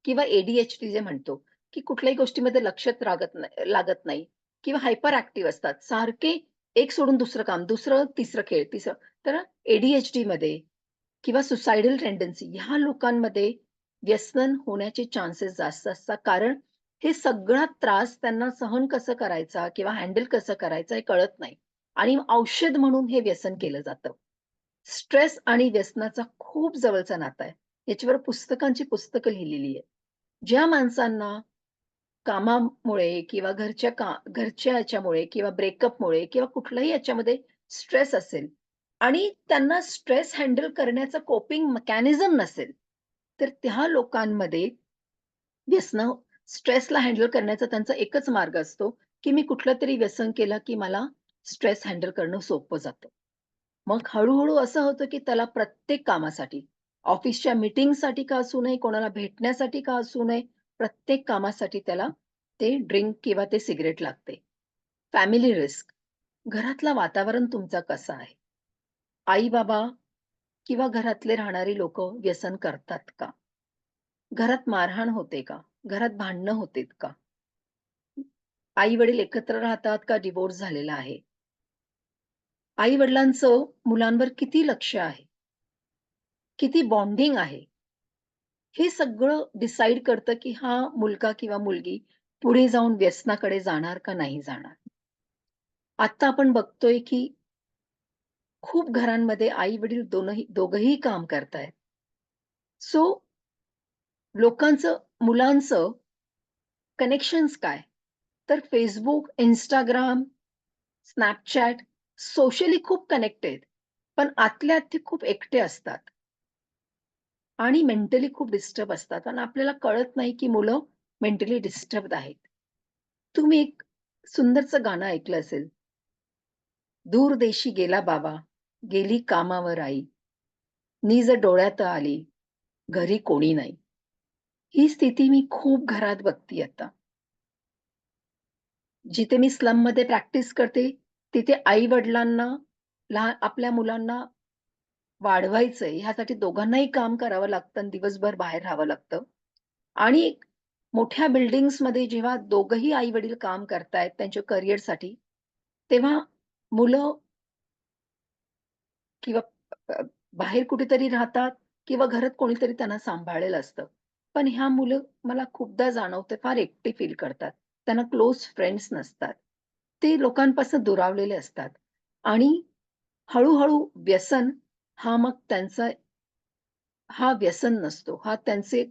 किंवा ADHD जे म्हणतो, की कुठल्याही गोष्टीमध्ये लक्षच लागत नाही किंवा हायपर ॲक्टिव्ह असतात. सारखे एक सोडून दुसरं काम, दुसरं तिसरं खेळ, तिसरं तर ADHDमध्ये किंवा सुसायडल टेंडन्सी ह्या लोकांमध्ये व्यसन होण्याचे चान्सेस जास्त असतात. कारण हे सगळा त्रास त्यांना सहन कसं करायचा किंवा हँडल कसं करायचं हे कळत नाही आणि औषध म्हणून हे व्यसन केलं जातं. स्ट्रेस आणि व्यसनाचा खूप जवळचा नाता आहे. याच्यावर पुस्तकांची पुस्तकं लिहिलेली आहेत. ज्या माणसांना कामामुळे किंवा घरच्या ह्याच्यामुळे किंवा ब्रेकअपमुळे किंवा कुठल्याही याच्यामध्ये स्ट्रेस असेल आणि त्यांना स्ट्रेस हँडल करण्याचा कोपिंग मेकॅनिझम नसेल, तर त्या लोकांमध्ये व्यसनं स्ट्रेसला हँडल करण्याचा त्यांचा एकच मार्ग असतो, की मी कुठलंतरी व्यसन केलं, की मला स्ट्रेस हँडल करणं सोपं जातं. मग हळू असं होतं, की त्याला प्रत्येक कामासाठी, ऑफिसच्या मीटिंगसाठी का असू नये, कोणाला भेटण्यासाठी का असू नये, प्रत्येक कामासाठी त्याला ते ड्रिंक किंवा ते सिगारेट लागते. Family risk. घरातलं वातावरण तुमचा कसा आहे? आई-बाबा किंवा घरातले राहणारी लोकं व्यसन करतात का? घरात मारहाण होते का? घरात भांडणं होतेत का? आई-वडील एकत्र राहतात का डिव्होर्स झालेला आहे? आई-वडिलांचं मुलांवर किती लक्ष आहे? किती बॉन्डिंग आहे? हे सगळं डिसाईड करतं, की हा मुलगा किंवा मुलगी पुढे जाऊन व्यसनाकडे जाणार का नाही जाणार. आता आपण बघतोय, की खूप घरांमध्ये आई-वडील दोघंही काम करतायत. सो लोकांचं मुलांचं कनेक्शन्स काय? तर Facebook, Instagram, Snapchat सोशली खूप कनेक्टेड, पण आतल्या आत ते खूप एकटे असतात आणि मेंटली खूप डिस्टर्ब असतात आणि आपल्याला कळत नाही, की मुलं मेंटली डिस्टर्ब्ड आहेत. तुम्ही एक सुंदरचं गाणं ऐकलं असेल, दूर देशी गेला बाबा, गेली कामावर आई, निज डोळ्यात आली, घरी कोणी नाही. ही स्थिती मी खूप घरात बघते आता. जिथे मी स्लममध्ये प्रॅक्टिस करते, तिथे आई-वडिलांना आपल्या मुलांना वाढवायचंय ह्यासाठी दोघांनाही काम करावं लागतं आणि दिवसभर बाहेर राहावं लागतं. आणि मोठ्या बिल्डिंग्समध्ये जेव्हा दोघंही आई-वडील काम करतायत त्यांच्या करिअरसाठी, तेव्हा मुलं किंवा अ, बाहेर कुठेतरी राहतात किंवा घरात कोणीतरी त्यांना सांभाळेल असतं. पण ह्या मुलं मला खूपदा जाणवतं फार एकटी फील करतात. त्यांना क्लोज फ्रेंड्स नसतात. ते लोकांपासून दुरावलेले असतात आणि हळू-हळू व्यसन हा मग त्यांचा हा व्यसन नसतो. हा त्यांचे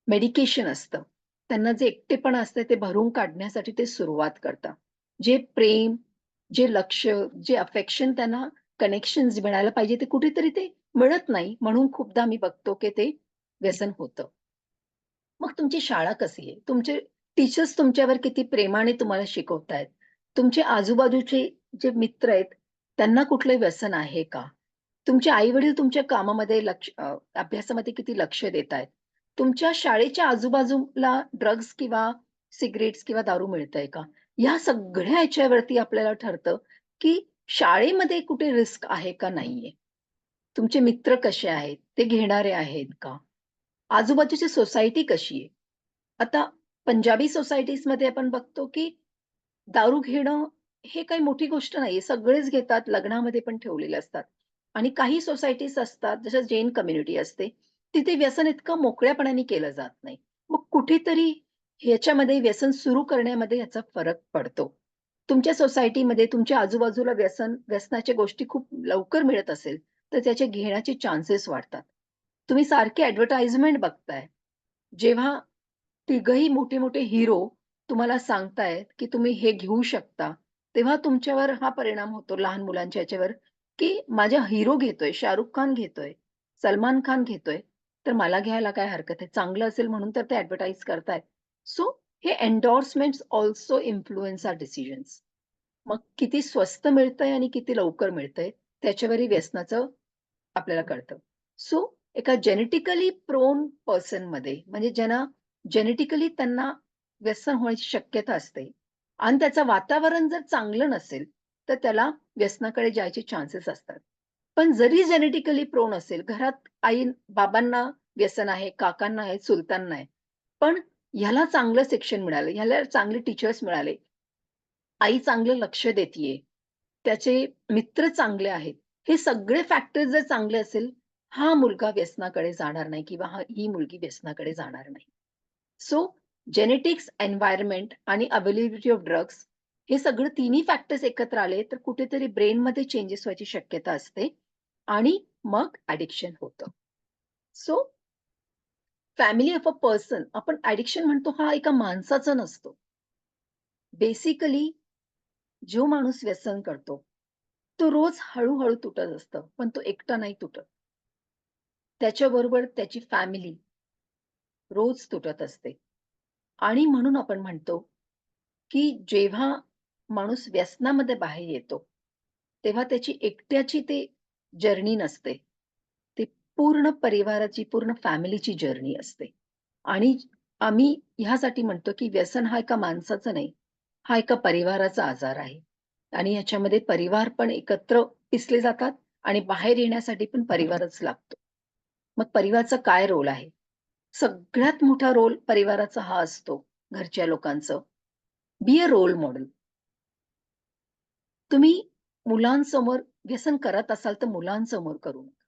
मेडिकेशन असतं. त्यांना जे एकटेपणा असतं ते भरून काढण्यासाठी ते सुरुवात करतात. जे प्रेम, जे लक्ष, जे अफेक्शन त्यांना कनेक्शन्स मिळायला पाहिजे ते कुठेतरी ते मिळत नाही. म्हणून खूपदा मी बघतो की ते व्यसन होतं. मग तुमची शाळा कशी आहे? तुमचे टीचर्स तुमच्यावर किती प्रेमाने तुम्हाला शिकवतायत? तुमचे आजूबाजूचे जे मित्र आहेत, त्यांना कुठलं व्यसन आहे का? तुमचे आई-वडील तुमच्या कामामध्ये अभ्यासामध्ये किती लक्ष देत आहेत? तुमच्या शाळेच्या आजूबाजूला ड्रग्ज किंवा सिगारेट्स किंवा दारू मिळतंय का? या सगळ्या ह्याच्यावरती आपल्याला ठरतं, की शाळेमध्ये कुठे रिस्क आहे का नाहीये? तुमचे मित्र कसे आहेत? ते घेणारे आहेत का? आजूबाजूची सोसायटी कशी आहे? आता पंजाबी सोसायटीजमध्ये आपण बघतो, की दारू घेणं हे काही मोठी गोष्ट नाहीये. सगळेच घेतात, लग्नामध्ये पण ठेवलेले असतात. आणि काही सोसायटीज असतात, जसं जैन कम्युनिटी असते, तिथे व्यसन इतकं मोकळ्यापणाने केलं जात नाही. मग कुठेतरी ह्याच्यामध्ये व्यसन सुरू करण्यामध्ये याचा फरक पडतो. तुमच्या सोसायटीमध्ये तुमच्या आजूबाजूला व्यसनाच्या गोष्टी खूप लवकर मिळत असेल, तर त्याचे घेण्याचे चान्सेस वाढतात. तुम्ही सारखे ॲडव्हर्टाइजमेंट बघताय. जेव्हा तिघही मोठे-मोठे हिरो तुम्हाला सांगतायत, की तुम्ही हे घेऊ शकता. तेव्हा तुमच्यावर हा परिणाम होतो लहान मुलांच्या ह्याच्यावर, की माझा हिरो घेतोय, शाहरुख खान घेतोय, सलमान खान घेतोय, तर मला घ्यायला काय हरकत आहे? चांगलं असेल म्हणून तर ते ॲडव्हर्टाइज करतायत. सो हे एंडोर्समेंट्स अल्सो इन्फ्लुअन्स आवर डिसिजन्स. मग किती स्वस्त मिळतंय आणि किती लवकर मिळतंय, त्याच्यावरही व्यसनाचं आपल्याला कळतं. सो एका जेनेटिकली प्रोन पर्सनमध्ये म्हणजे ज्यांना जेनेटिकली त्यांना व्यसन होण्याची शक्यता असते आणि त्याचं वातावरण जर चांगलं नसेल, तर त्याला व्यसनाकडे जायचे चान्सेस असतात. पण जरी जेनेटिकली प्रोन असेल, घरात बाबांना व्यसन आहे, काकांना आहे, चुलत्यांना आहे. पण ह्याला चांगलं शिक्षण मिळालं, ह्याला चांगले टीचर्स मिळाले, आई चांगलं लक्ष देतीये, त्याचे मित्र चांगले आहेत. हे सगळे फॅक्टर्स जर चांगले असेल, हा मुलगा व्यसनाकडे जाणार नाही किंवा ही मुलगी व्यसनाकडे जाणार नाही. सो जेनेटिक्स, एन्व्हायर्नमेंट आणि अवेलेबिलिटी ऑफ ड्रग्स हे सगळं तिन्ही फॅक्टर्स एकत्र आले, तर कुठेतरी ब्रेनमध्ये चेंजेस व्हायची शक्यता असते आणि मग ॲडिक्शन होतं. So family of a person आपण ॲडिक्शन म्हणतो हा एका माणसाचा नसतो. बेसिकली जो माणूस व्यसन करतो, तो रोज हळू-हळू तुटत असतं, पण तो एकटा नाही तुटत. त्याच्याबरोबर त्याची फॅमिली रोज तुटत असते आणि म्हणून आपण म्हणतो, की जेव्हा माणूस व्यसनामध्ये बाहेर येतो, तेव्हा त्याची एकट्याची ते जर्नी नसते. ते पूर्ण परिवाराची, पूर्ण फॅमिलीची जर्नी असते. आणि आम्ही ह्यासाठी म्हणतो, की व्यसन हा एका माणसाचा नाही, हा एका परिवाराचा आजार आहे. आणि ह्याच्यामध्ये परिवार पण एकत्र पिसले जातात आणि बाहेर येण्यासाठी पण परिवारच लागतो. मग परिवाराचा काय रोल आहे? सगळ्यात मोठा रोल परिवाराचा हा असतो, घरच्या लोकांचं. Be a role model. तुम्ही मुलांसमोर व्यसन करत असाल, तर मुलांसमोर करू नका.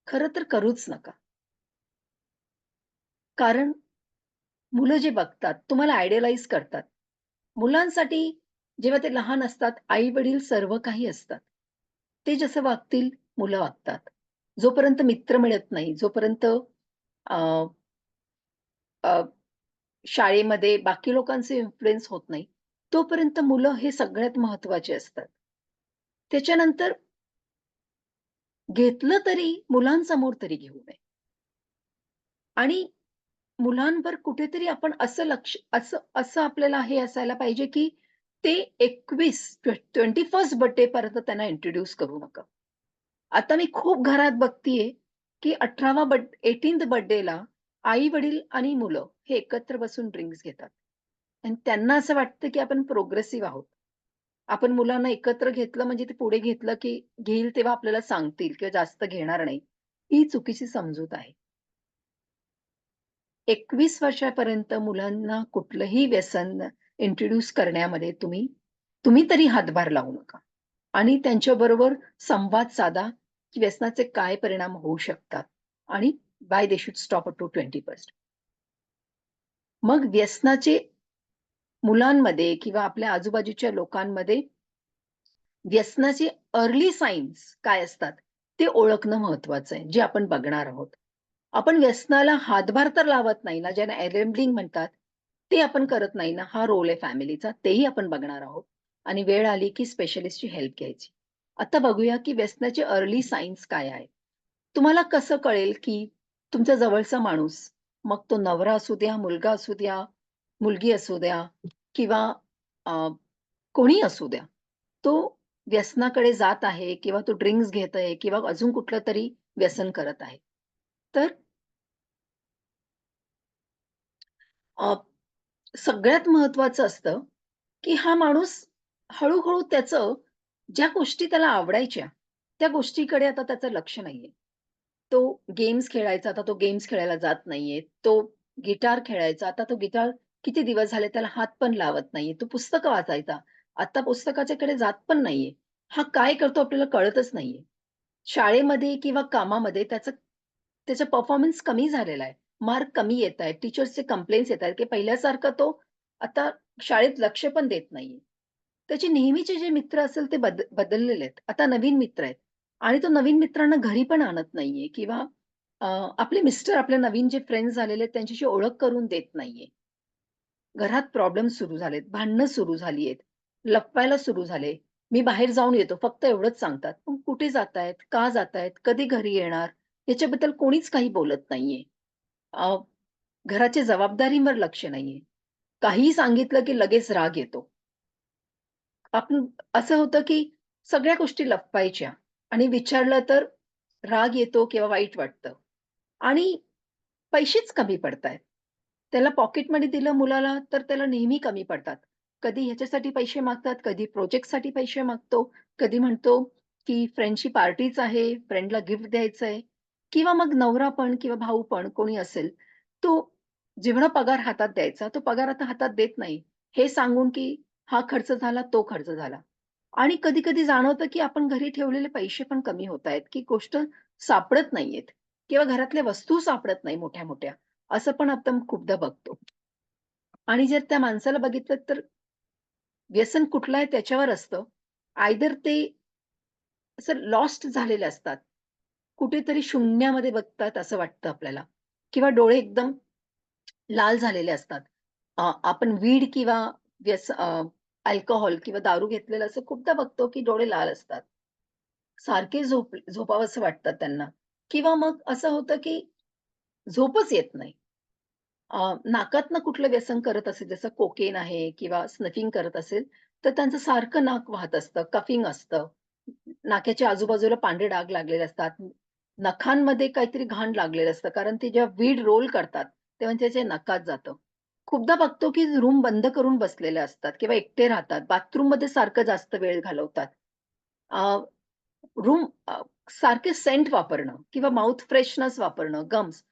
खरं तर करूच नका. कारण मुलं जे बघतात, तुम्हाला आयडियलाइज करतात. मुलांसाठी जेव्हा ते लहान असतात, आई-वडील सर्व काही असतात. ते जसं वागतील, मुलं वागतात. जोपर्यंत मित्र मिळत नाही, जोपर्यंत अ, अ, शाळेमध्ये बाकी लोकांचे इन्फ्लुअन्स होत नाही, तोपर्यंत मुलं हे सगळ्यात महत्त्वाचे असतात. त्याच्यानंतर घेतलं तरी मुलांसमोर तरी घेऊ नये आणि मुलांवर कुठेतरी आपण असं लक्ष असं असं आपल्याला हे असायला पाहिजे, की ते 21st बर्थडे पर्यंत त्यांना इंट्रोड्यूस करू नका. आता मी खूप घरात बघतीये, की 18th बर्थडेला आई-वडील आणि मुलं हे एकत्र बसून ड्रिंक्स घेतात आणि त्यांना असं वाटतं, की आपण प्रोग्रेसिव्ह आहोत. आपण मुलांना एकत्र घेतलं म्हणजे ते पुढे घेतलं, की घेईल तेव्हा आपल्याला सांगतील किंवा जास्त घेणार नाही. ही चुकीची समजूत आहे. 21 वर्षापर्यंत मुलांना कुठलंही व्यसन इंट्रोड्यूस करण्यामध्ये तुम्ही तुम्ही तरी हातभार लावू नका आणि त्यांच्याबरोबर संवाद साधा, की व्यसनाचे काय परिणाम होऊ शकतात आणि why they should stop at to 20%. मग व्यसनाचे मुलांमध्ये किंवा आपल्या आजूबाजूच्या लोकांमध्ये व्यसनाचे अर्ली सायन्स काय असतात, ते ओळखणं महत्वाचं आहे, जे आपण बघणार आहोत. आपण व्यसनाला हातभार तर लावत नाही ना, ज्याला एनेबलिंग म्हणतात, ते आपण करत नाही ना, हा रोल आहे फॅमिलीचा, तेही आपण बघणार आहोत. आणि वेळ आली की स्पेशलिस्टची हेल्प घ्यायची. आता बघूया की व्यसनाचे अर्ली सायन्स काय आहेत? तुम्हाला कसं कळेल की तुमच्या जवळचा माणूस, मग तो नवरा असू द्या, मुलगा असू द्या, मुलगी असू द्या किंवा अ, कोणीही असू द्या, तो व्यसनाकडे जात आहे किंवा तो ड्रिंक्स घेत आहे किंवा अजून कुठलं तरी व्यसन करत आहे. तर अ, सगळ्यात महत्त्वाचं असतं, की हा माणूस हळू-हळू त्याचं ज्या गोष्टी त्याला आवडायच्या, त्या गोष्टीकडे आता त्याचं लक्ष नाहीये. तो गेम्स खेळायचा, आता तो गेम्स खेळायला जात नाहीये. तो गिटार खेळायचा, आता तो गिटार किती दिवस झाले त्याला हात पण लावत नाहीये. तो पुस्तकं वाचायचा, आता पुस्तकाच्याकडे जात पण नाहीये. हा काय करतो आपल्याला कळतच नाहीये. शाळेमध्ये किंवा कामामध्ये त्याचा परफॉर्मन्स कमी झालेला आहे. मार्क कमी येतायत. टीचर्सचे कंप्लेंट्स येतायत, की पहिल्यासारखा तो आता शाळेत लक्ष पण देत नाहीये. त्याचे नेहमीचे जे मित्र असेल ते बदललेले आहेत. आता नवीन मित्र आहेत आणि तो नवीन मित्रांना घरी पण आणत नाहीये किंवा अ, आपले मिस्टर आपले नवीन जे फ्रेंड्स झालेले आहेत त्यांच्याशी ओळख करून देत नाहीये. घरात प्रॉब्लेम सुरू झालेत, भांडणं सुरू झाली आहेत, लपवायला सुरू झाले. मी बाहेर जाऊन येतो फक्त एवढंच सांगतात. पण कुठे जातायत? का जातायत? कधी घरी येणार? याच्याबद्दल कोणीच काही बोलत नाहीये. अ, घराच्या जबाबदारीवर लक्ष नाहीये. काहीही सांगितलं की लगेच राग येतो. आपण असं होतं की सगळ्या गोष्टी लपवायच्या आणि विचारलं तर राग येतो किंवा वाईट वाटतं आणि पैसेच कमी पडतायत. त्याला पॉकेट मनी दिलं मुलाला, तर त्याला नेहमी कमी पडतात. कधी ह्याच्यासाठी पैसे मागतात, कधी प्रोजेक्टसाठी पैसे मागतो, कधी म्हणतो, की फ्रेंडची पार्टीच आहे, फ्रेंडला गिफ्ट द्यायचंय किंवा मग नवरा पण किंवा भाऊ पण कोणी असेल, तो जेवढा पगार हातात द्यायचा, तो पगार आता हातात देत नाही. हे सांगून, की हा खर्च झाला, तो खर्च झाला. आणि कधी-कधी जाणवतं, की आपण घरी ठेवलेले पैसे पण कमी होतायत, की गोष्ट सापडत नाहीयेत किंवा घरातल्या वस्तू सापडत नाही मोठ्या-मोठ्या. असं पण आपण खूपदा बघतो. आणि जर त्या माणसाला बघितलं तर व्यसन कुठलं आहे त्याच्यावर असतं. आयदर ते असं लॉस्ट झालेले असतात. कुठेतरी शून्यामध्ये बघतात असं वाटतं आपल्याला किंवा डोळे एकदम लाल झालेले असतात. आपण वीड किंवा अल्कोहल किंवा दारू घेतलेलं असं खूपदा बघतो, की डोळे लाल असतात. सारखे झोपावसं वाटतं त्यांना किंवा मग असं होतं, की झोपच येत नाही. नाकातनं कुठलं व्यसन करत असेल, जसं कोकेन आहे किंवा स्निफिंग करत असेल, तर त्यांचं सारखं नाक वाहत असतं, कफिंग असतं. नाक्याच्या आजूबाजूला पांढरे डाग लागलेले असतात. नखांमध्ये काहीतरी घाण लागलेलं असतं, कारण ते जेव्हा वीड रोल करतात, तेव्हा त्याच्या नकात जातं. खूपदा बघतो, की रूम बंद करून बसलेले असतात किंवा एकटे राहतात. बाथरूममध्ये सारखं जास्त वेळ घालवतात. रूम सारखे सेंट वापरणं किंवा माउथ फ्रेशनर्स वापरणं, गम्स,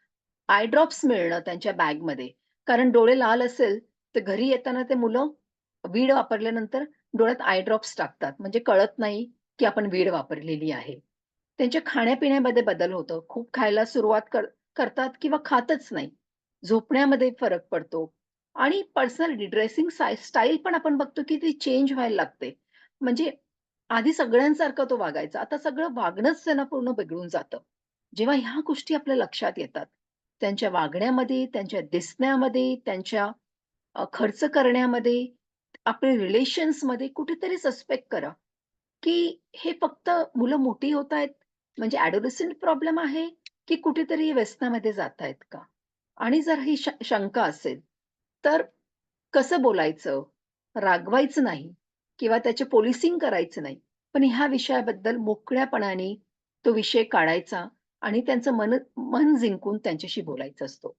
आय ड्रॉप्स मिळणं त्यांच्या बॅगमध्ये. कारण डोळे लाल असेल, तर घरी येताना ते मुलं वीड वापरल्यानंतर डोळ्यात आय ड्रॉप्स टाकतात. म्हणजे कळत नाही, की आपण वीड वापरलेली आहे. त्यांच्या खाण्यापिण्यामध्ये बदल होतो. खूप खायला सुरुवात करतात किंवा खातच नाही. झोपण्यामध्ये फरक पडतो आणि पर्सनल ड्रेसिंग स्टाईल पण आपण बघतो, की ती चेंज व्हायला लागते. म्हणजे आधी सगळ्यांसारखं तो वागायचा. आता सगळं वागणंच त्यांना पूर्ण बिघडून जातं. जेव्हा ह्या गोष्टी आपल्या लक्षात येतात, त्यांच्या वागण्यामध्ये, त्यांच्या दिसण्यामध्ये, त्यांच्या खर्च करण्यामध्ये, आपल्या रिलेशन्समध्ये कुठेतरी सस्पेक्ट करा, की हे फक्त मुलं मोठी होतायत म्हणजे एडोलसंट प्रॉब्लेम आहे, की कुठेतरी व्यसनामध्ये जातायत का? आणि जर ही शंका असेल, तर कसं बोलायचं? रागवायचं नाही किंवा त्याचे पोलिसिंग करायचं नाही. पण ह्या विषयाबद्दल मोकळ्यापणाने तो विषय काढायचा आणि त्यांचं मन जिंकून त्यांच्याशी बोलायचं असतो.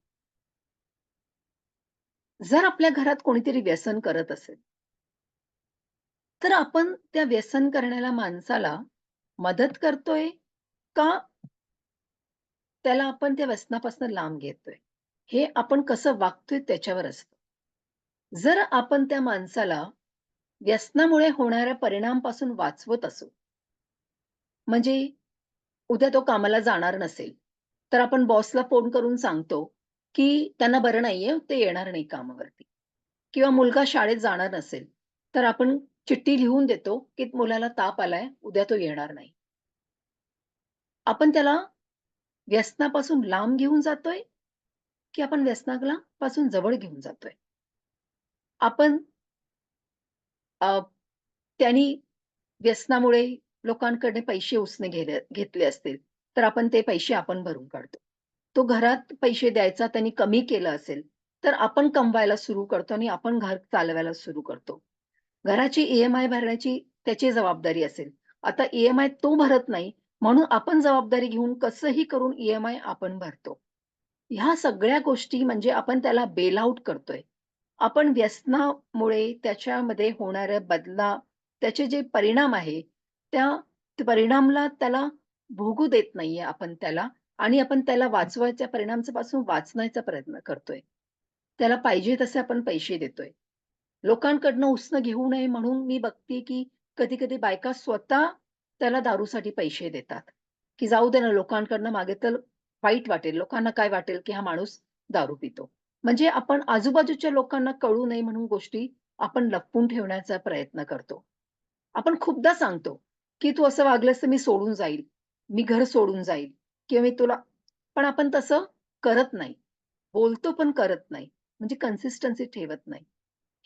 जर आपल्या घरात कोणीतरी व्यसन करत असेल, तर आपण त्या व्यसन करणाऱ्या माणसाला मदत करतोय का त्याला आपण त्या व्यसनापासून लांब घेतोय? हे आपण कसं वागतोय त्याच्यावर असतं. जर आपण त्या माणसाला व्यसनामुळे होणाऱ्या परिणामापासून वाचवत असू, म्हणजे उद्या तो कामाला जाणार नसेल, तर आपण बॉसला फोन करून सांगतो, की त्यांना बरं नाहीये, ते येणार नाही कामावरती. किंवा मुलगा शाळेत जाणार नसेल, तर आपण चिठ्ठी लिहून देतो, की मुलाला ताप आलाय, उद्या तो येणार नाही. आपण त्याला व्यसनापासून लांब घेऊन जातोय, की आपण व्यसनाला पासून जवळ घेऊन जातोय? आपण अ, त्यांनी व्यसनामुळे लोकांकडे पैसे उसने घेतले असतील, तर आपण ते पैसे आपण भरून काढतो. तो घरात पैसे द्यायचा त्यांनी कमी केलं असेल, तर आपण कमवायला सुरू करतो आणि आपण घर चालवायला सुरू करतो. घराची ई-एम-आय भरण्याची त्याची जबाबदारी असेल. आता ई-एम-आय तो भरत नाही, म्हणून आपण जबाबदारी घेऊन कसंही करून ई-एम-आय आपण भरतो. ह्या सगळ्या गोष्टी म्हणजे आपण त्याला बेल आउट करतोय. आपण व्यसनामुळे त्याच्यामध्ये होणाऱ्या त्याचे जे परिणाम आहे, त्या परिणामला त्याला भोगू देत नाहीये आपण त्याला आणि आपण त्याला वाचवायच्या परिणामापासून वाचण्याचा प्रयत्न करतोय. त्याला पाहिजे तसे आपण पैसे देतोय. लोकांकडनं उसनं घेऊ नये म्हणून मी बघते, की कधी-कधी बायका स्वतः त्याला दारूसाठी पैसे देतात, की जाऊ दे ना लोकांकडनं मागितलं वाईट वाटेल. लोकांना काय वाटेल, की हा माणूस दारू पितो. म्हणजे आपण आजूबाजूच्या लोकांना कळू नये म्हणून गोष्टी आपण लपवून ठेवण्याचा प्रयत्न करतो. आपण खूपदा सांगतो, की "तू असं वागलंस तर मी सोडून जाईल. मी घर सोडून जाईल किंवा मी तुला" पण आपण तसं करत नाही. बोलतो पण करत नाही. म्हणजे कन्सिस्टन्सी ठेवत नाही.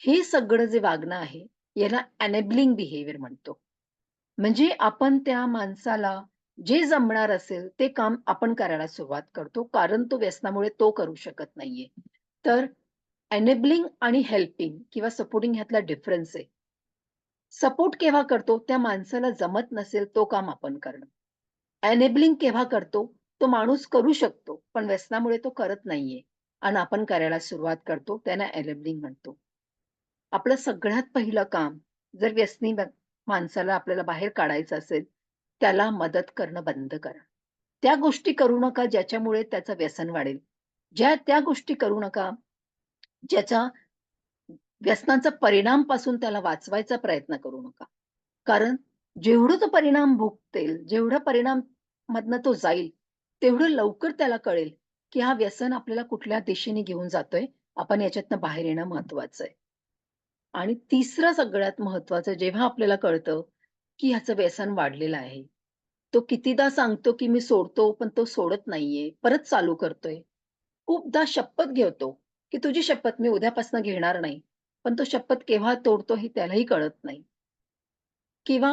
हे सगळं जे वागणं आहे, याला एनेबलिंग बिहेवियर म्हणतो. म्हणजे आपण त्या माणसाला जे जमणार असेल, ते काम आपण करायला सुरुवात करतो, कारण तो व्यसनामुळे तो करू शकत नाहीये. तर एनेबलिंग आणि हेल्पिंग किंवा सपोर्टिंग ह्यातला डिफरन्स आहे. सपोर्ट केव्हा करतो? त्या माणसाला जमत नसेल तो काम आपण करणं. एनेबलिंग केव्हा करतो? तो माणूस करू शकतो, पण व्यसनामुळे तो करत नाहीये आणि आपण करायला सुरुवात करतो. त्यांना एनेबलिंग म्हणतो. आपलं सगळ्यात पहिलं काम जर व्यसनी माणसाला आपल्याला बाहेर काढायचं असेल, त्याला मदत करणं बंद करा. त्या गोष्टी करू नका ज्याच्यामुळे त्याचं व्यसन वाढेल. त्या गोष्टी करू नका ज्याच्या व्यसनाचा परिणामपासून त्याला वाचवायचा प्रयत्न करू नका. कारण जेवढं तो परिणाम भोगतेल, जेवढा परिणाम मधनं तो जाईल, तेवढं लवकर त्याला कळेल, की हा व्यसन आपल्याला कुठल्या दिशेने घेऊन जातोय. आपण याच्यातनं बाहेर येणं महत्वाचं आहे. आणि तिसरं सगळ्यात महत्वाचं जेव्हा आपल्याला कळतं, की ह्याचं व्यसन वाढलेलं आहे. तो कितीदा सांगतो, की मी सोडतो, पण तो सोडत नाहीये. परत चालू करतोय. खूपदा शपथ घेतो, की तुझी शपथ मी उद्यापासून घेणार नाही. पण तो शपथ केव्हा तोडतो हे त्यालाही कळत नाही. किंवा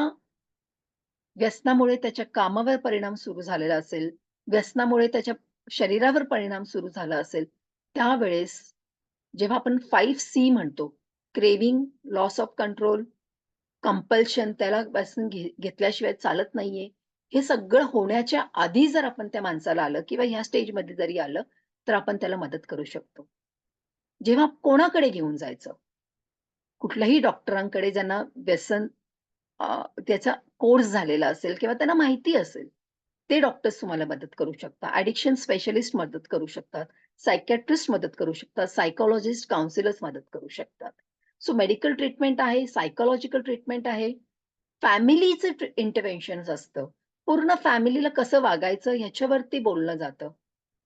व्यसनामुळे त्याच्या कामावर परिणाम सुरू झालेला असेल, व्यसनामुळे त्याच्या शरीरावर परिणाम सुरू झाला असेल, त्यावेळेस जेव्हा आपण 5C म्हणतो, craving, loss of control, compulsion त्याला व्यसन घेतल्याशिवाय चालत नाहीये. हे सगळं होण्याच्या आधी जर आपण त्या माणसाला आलं किंवा ह्या स्टेजमध्ये जरी आलं, तर आपण त्याला मदत करू शकतो. जेव्हा कोणाकडे घेऊन जायचं? कुठल्याही डॉक्टरांकडे ज्यांना व्यसन त्याचा कोर्स झालेला असेल किंवा त्यांना माहिती असेल, ते डॉक्टर्स तुम्हाला मदत करू शकतात. ॲडिक्शन स्पेशलिस्ट मदत करू शकतात. सायकियाट्रिस्ट मदत करू शकतात, सायकॉलॉजिस्ट, काउन्सिलर्स मदत करू शकतात. सो मेडिकल ट्रीटमेंट आहे, सायकॉलॉजिकल ट्रीटमेंट आहे, फॅमिलीचं इंटरव्हेन्शन्स असतं. पूर्ण फॅमिलीला कसं वागायचं ह्याच्यावरती बोललं जातं.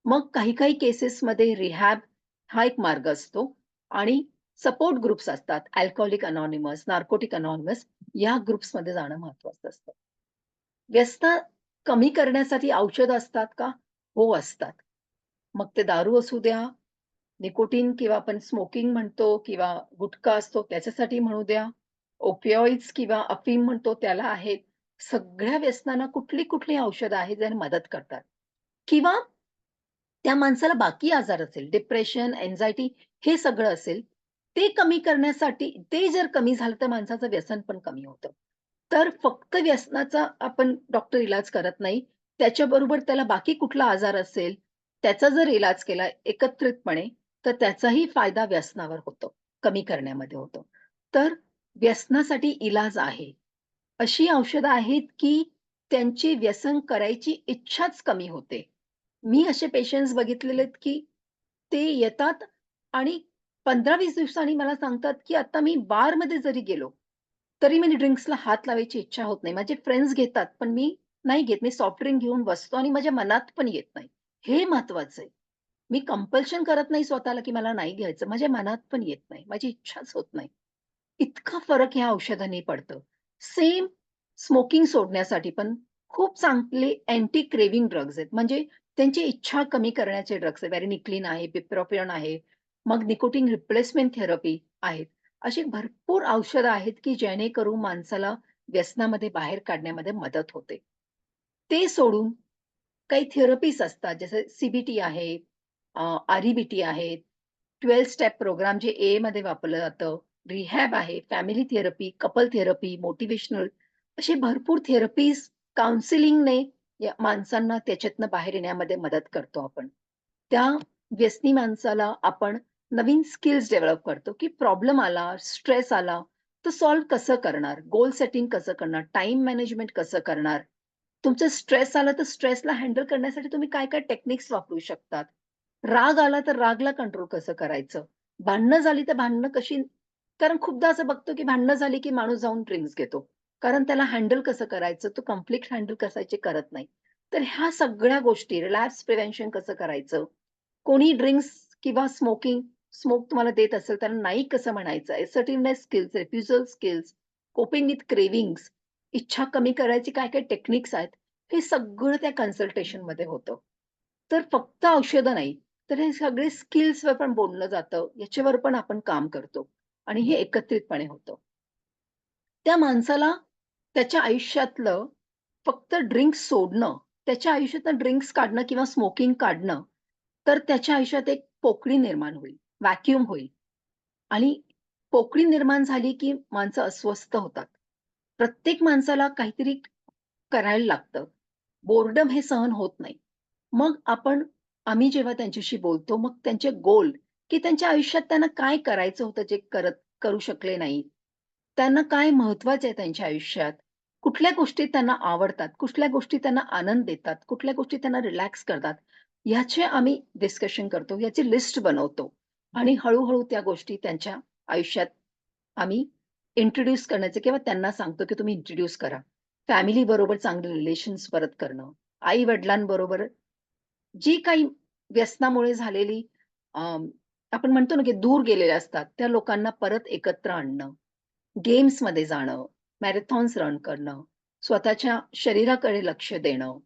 मग काही-काही केसेसमध्ये रिहॅब हा एक मार्ग असतो आणि सपोर्ट ग्रुप्स असतात. अल्कोहलिक अनॉनिमस, नार्कोटिक अनॉनिमस या ग्रुप्समध्ये जाणं महत्वाचं असतं. व्यसन कमी करण्यासाठी औषधं असतात का? हो, असतात. मग ते दारू असू द्या, निकोटीन किंवा आपण स्मोकिंग म्हणतो किंवा गुटखा असतो त्याच्यासाठी म्हणू द्या, ओपिओइड्स किंवा अफीम म्हणतो त्याला आहेत. सगळ्या व्यसनांना कुठली-कुठली औषधं आहेत ज्याने मदत करतात किंवा त्या माणसाला बाकी आजार असेल, डिप्रेशन, अँक्साइटी हे सगळं असेल, ते कमी करण्यासाठी ते जर कमी झालं तर माणसाचं व्यसन पण कमी होतं. तर फक्त व्यसनाचा आपण डॉक्टर इलाज करत नाही. त्याच्याबरोबर त्याला बाकी कुठला आजार असेल, त्याचा जर इलाज केला एकत्रितपणे, तर त्याचाही फायदा व्यसनावर होतो, कमी करण्यामध्ये होतो. तर व्यसनासाठी इलाज आहे. अशी औषधं आहेत, की त्यांची व्यसन करायची इच्छाच कमी होते. मी असे पेशंट्स बघितलेले आहेत, की ते येतात आणि 15-20 दिवसांनी मला सांगतात, की आता मी बारमध्ये जरी गेलो, तरी मी ड्रिंक्सला हात लावायची इच्छा होत नाही. माझे फ्रेंड्स घेतात, पण मी नाही घेत. मी सॉफ्ट ड्रिंक घेऊन बसतो आणि माझ्या मनात पण येत नाही. हे महत्वाचं आहे. मी कंपल्शन करत नाही स्वतःला, की मला नाही घ्यायचं. माझ्या मनात पण येत नाही. माझी इच्छाच होत नाही. इतका फरक ह्या औषधांनी पडतं. सेम स्मोकिंग सोडण्यासाठी पण खूप चांगले अँटी क्रेव्हिंग ड्रग्स आहेत. म्हणजे त्यांची इच्छा कमी करण्याचे ड्रग्स आहेत. व्हॅरेनिक्लिन आहे, बुप्रोपियन आहे, मग निकोटीन रिप्लेसमेंट थेरपी आहेत. अशी भरपूर औषधं आहेत, की जेणेकरून माणसाला व्यसनामध्ये बाहेर काढण्यामध्ये मदत होते. ते सोडून काही थेरपीज असतात, जसं सी आहे, आर-ई-बी-टी आहे, 12 स्टेप प्रोग्राम जे एमध्ये वापरलं जातं, रिहॅब आहे, family therapy, couple therapy, motivational असे भरपूर थेरपीज काउन्सिलिंगने या माणसांना त्याच्यातनं बाहेर येण्यामध्ये मदत करतो आपण. त्या व्यसनी माणसाला आपण नवीन स्किल्स डेव्हलप करतो, की प्रॉब्लेम आला, स्ट्रेस आला, तर सॉल्व्ह कसं करणार? गोल सेटिंग कसं करणार? टाईम मॅनेजमेंट कसं करणार? तुमचं स्ट्रेस आला तर स्ट्रेसला हँडल करण्यासाठी तुम्ही काय-काय टेक्निक्स वापरू शकतात. राग आला तर रागला कंट्रोल कसं करायचं. भांडणं झाली तर भांडणं कशी कारण खूपदा असं बघतो, की भांडणं झाली, की माणूस जाऊन ड्रिंक्स घेतो. कारण त्याला हँडल कसं करायचं, तो कॉन्फ्लिक्ट हँडल करायचे करत नाही. तर ह्या सगळ्या गोष्टी रिलॅप्स प्रिव्हेन्शन कसं करायचं, कोणी ड्रिंक्स किंवा स्मोक तुम्हाला देत असेल, त्याला नाही कसं म्हणायचं, assertiveness skills, refusal skills, coping with cravings, इच्छा कमी करायची काय-काय टेक्निक्स आहेत, हे सगळं त्या कन्सल्टेशनमध्ये होतं. तर फक्त औषधं नाही, तर हे सगळे स्किल्सवर पण बोललं जातं. याच्यावर पण आपण काम करतो आणि हे एकत्रितपणे होतं. त्या माणसाला त्याच्या आयुष्यातलं फक्त ड्रिंक्स सोडणं, त्याच्या आयुष्यातनं ड्रिंक्स काढणं किंवा स्मोकिंग काढणं, तर त्याच्या आयुष्यात एक पोकळी निर्माण होईल, व्हॅक्यूम होईल आणि पोकळी निर्माण झाली, की माणसं अस्वस्थ होतात. प्रत्येक माणसाला काहीतरी करायला लागतं. बोर्डम हे सहन होत नाही. मग आम्ही जेव्हा त्यांच्याशी बोलतो, मग त्यांचे गोल, की त्यांच्या आयुष्यात त्यांना काय करायचं होतं जे करू शकले नाही. त्यांना काय महत्वाचं आहे त्यांच्या आयुष्यात. कुठल्या गोष्टी त्यांना आवडतात, कुठल्या गोष्टी त्यांना आनंद देतात, कुठल्या गोष्टी त्यांना रिलॅक्स करतात, ह्याचे आम्ही डिस्कशन करतो. याची लिस्ट बनवतो आणि हळू त्या गोष्टी त्यांच्या आयुष्यात आम्ही इंट्रोड्यूस करण्याचे किंवा त्यांना सांगतो, की तुम्ही इंट्रोड्यूस करा. फॅमिली बरोबर चांगले रिलेशन्स परत करणं, आई-वडिलांबरोबर जी काही व्यसनामुळे झालेली आपण म्हणतो ना, की दूर गेलेले असतात, त्या लोकांना परत एकत्र आणणं, गेम्समध्ये जाणं, मॅरेथॉन्स रन करणं, स्वतःच्या शरीराकडे लक्ष देणं,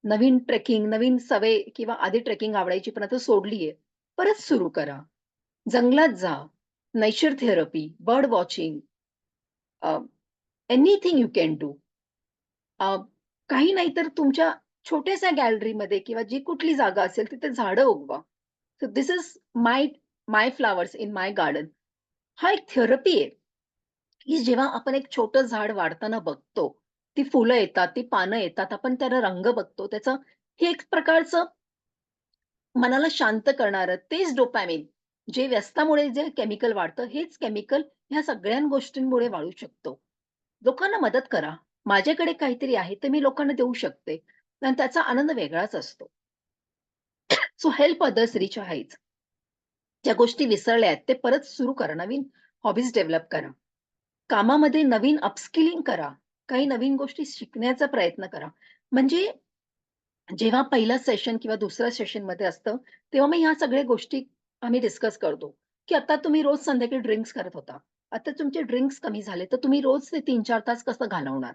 नवीन ट्रेकिंग, नवीन सवय किंवा आधी ट्रेकिंग आवडायची पण आता सोडली परत सुरू करा. जंगलात जा, nature therapy, bird watching, anything you can do. काही नाही तर तुमच्या छोट्याशा गॅलरीमध्ये किंवा जी कुठली जागा असेल तिथे झाडं उगवा. So this is my my flowers in my garden. हा एक थेरपी आहे, की जेव्हा आपण एक छोटं झाड वाढताना बघतो, ती फुलं येतात, ती पानं येतात, आपण त्याला रंग बघतो. त्याचं हे एक प्रकारचं मनाला शांत करणारं तेच डोपॅमिन जे व्यसनामुळे जे केमिकल वाढतं, हेच केमिकल ह्या सगळ्या गोष्टींमुळे वाढू शकतो. लोकांना मदत करा. माझ्याकडे काहीतरी आहे, ते मी लोकांना देऊ शकते. आणि त्याचा आनंद वेगळाच असतो. So help others rich heights. ज्या गोष्टी विसरल्या आहेत, ते परत सुरू करा. नवीन हॉबीज डेव्हलप करा. कामामध्ये नवीन अपस्किलिंग करा. काही नवीन गोष्टी शिकण्याचा प्रयत्न करा. म्हणजे जेव्हा पहिलं सेशन किंवा दुसऱ्या सेशनमध्ये असतं, तेव्हा मग ह्या सगळ्या गोष्टी आम्ही डिस्कस करतो, की आता तुम्ही रोज संध्याकाळी ड्रिंक्स करत होता. आता तुमचे ड्रिंक्स कमी झाले, तर तुम्ही रोज ते 3-4 तास कसं घालवणार?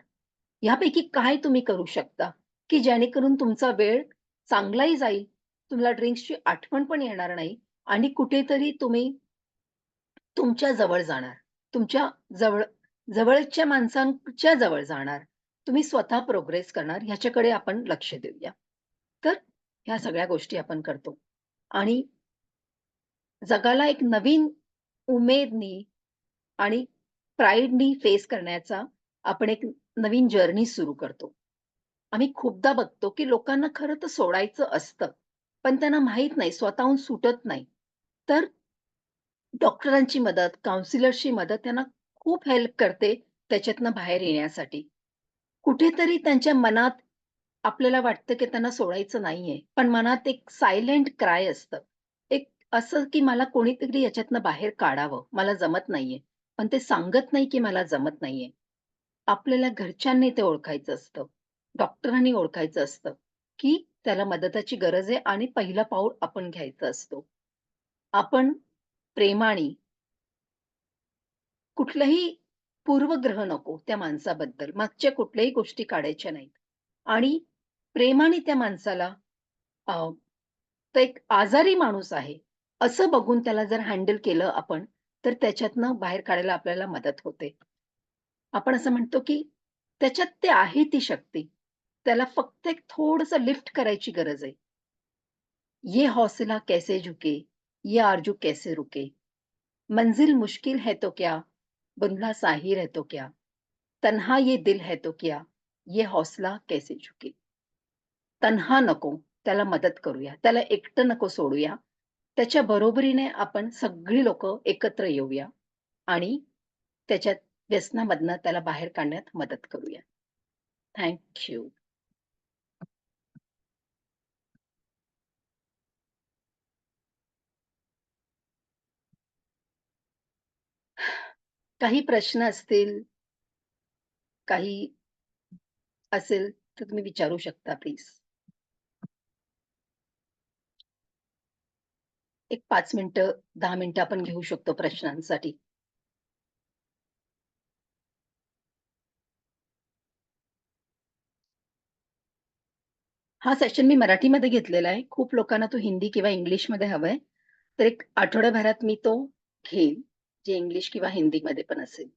यापैकी काय तुम्ही करू शकता, की जेणेकरून तुमचा वेळ चांगलाही जाईल, तुम्हाला ड्रिंक्सची आठवण पण येणार नाही आणि कुठेतरी तुम्ही तुमच्या जवळ जाणार. तुमच्या जवळ जवळच्या माणसांच्या जवळ जाणार. तुम्ही स्वतः प्रोग्रेस करणार ह्याच्याकडे आपण लक्ष देऊया. तर ह्या सगळ्या गोष्टी आपण करतो आणि जगाला एक नवीन उमेदनी आणि प्राईडनी फेस करण्याचा आपण एक नवीन जर्नी सुरू करतो. आम्ही खूपदा बघतो, की लोकांना खरं तर सोडायचं असतं, पण त्यांना माहीत नाही, स्वतःहून सुटत नाही. तर डॉक्टरांची मदत, काउन्सिलर्सची मदत त्यांना खूप हेल्प करते त्याच्यातनं बाहेर येण्यासाठी. कुठेतरी त्यांच्या मनात आपल्याला वाटतं, की त्यांना सोडायचं नाहीये, पण मनात एक सायलेंट क्राय असतं. एक असं, की मला कोणीतरी याच्यातनं बाहेर काढावं, मला जमत नाहीये. पण ते सांगत नाही, की मला जमत नाहीये. आपल्याला घरच्यांनी ते ओळखायचं असतं. डॉक्टरांनी ओळखायचं असतं, की त्याला मदताची गरज आहे आणि पहिलं पाऊल आपण घ्यायचं असतो. आपण प्रेमाने कुठलाही पूर्वग्रह नको त्या माणसाबद्दल. मागच्या कुठल्याही गोष्टी काढायच्या नाहीत आणि प्रेमाने त्या माणसाला अ, तो एक आजारी माणूस आहे, असं बघून त्याला जर हँडल केलं आपण, तर त्याच्यातनं बाहेर काढायला आपल्याला मदत होते. आपण असं म्हणतो, की त्याच्यात ते आहे ती शक्ती. त्याला फक्त एक थोडंसं लिफ्ट करायची गरज आहे. ये हौसला कैसे झुके, ये आरज़ू कैसे रुके, मंजिल मुश्किल है तो क्या, बंधुआ साहिर है तो क्या, तन्हा ये दिल है तो क्या, ये हौसला कैसे झुके. तन्हा नको, त्याला मदत करूया. त्याला एकटं नको सोडूया. त्याच्या बरोबरीने आपण सगळी लोकं एकत्र येऊया आणि त्याच्या व्यसनामधनं त्याला बाहेर काढण्यात मदत करूया. Thank you. काही प्रश्न असतील, काही असेल तर तुम्ही विचारू शकता प्लीज. एक 5 मिनिटं, 10 मिनिटं आपण घेऊ शकतो प्रश्नांसाठी. हा सेशन मी मराठीमध्ये घेतलेला आहे. खूप लोकांना तो हिंदी किंवा इंग्लिशमध्ये हवाय. तर एक आठवड्याभरात मी तो घेईन, जे इंग्लिश किंवा हिंदीमध्ये पण असेल.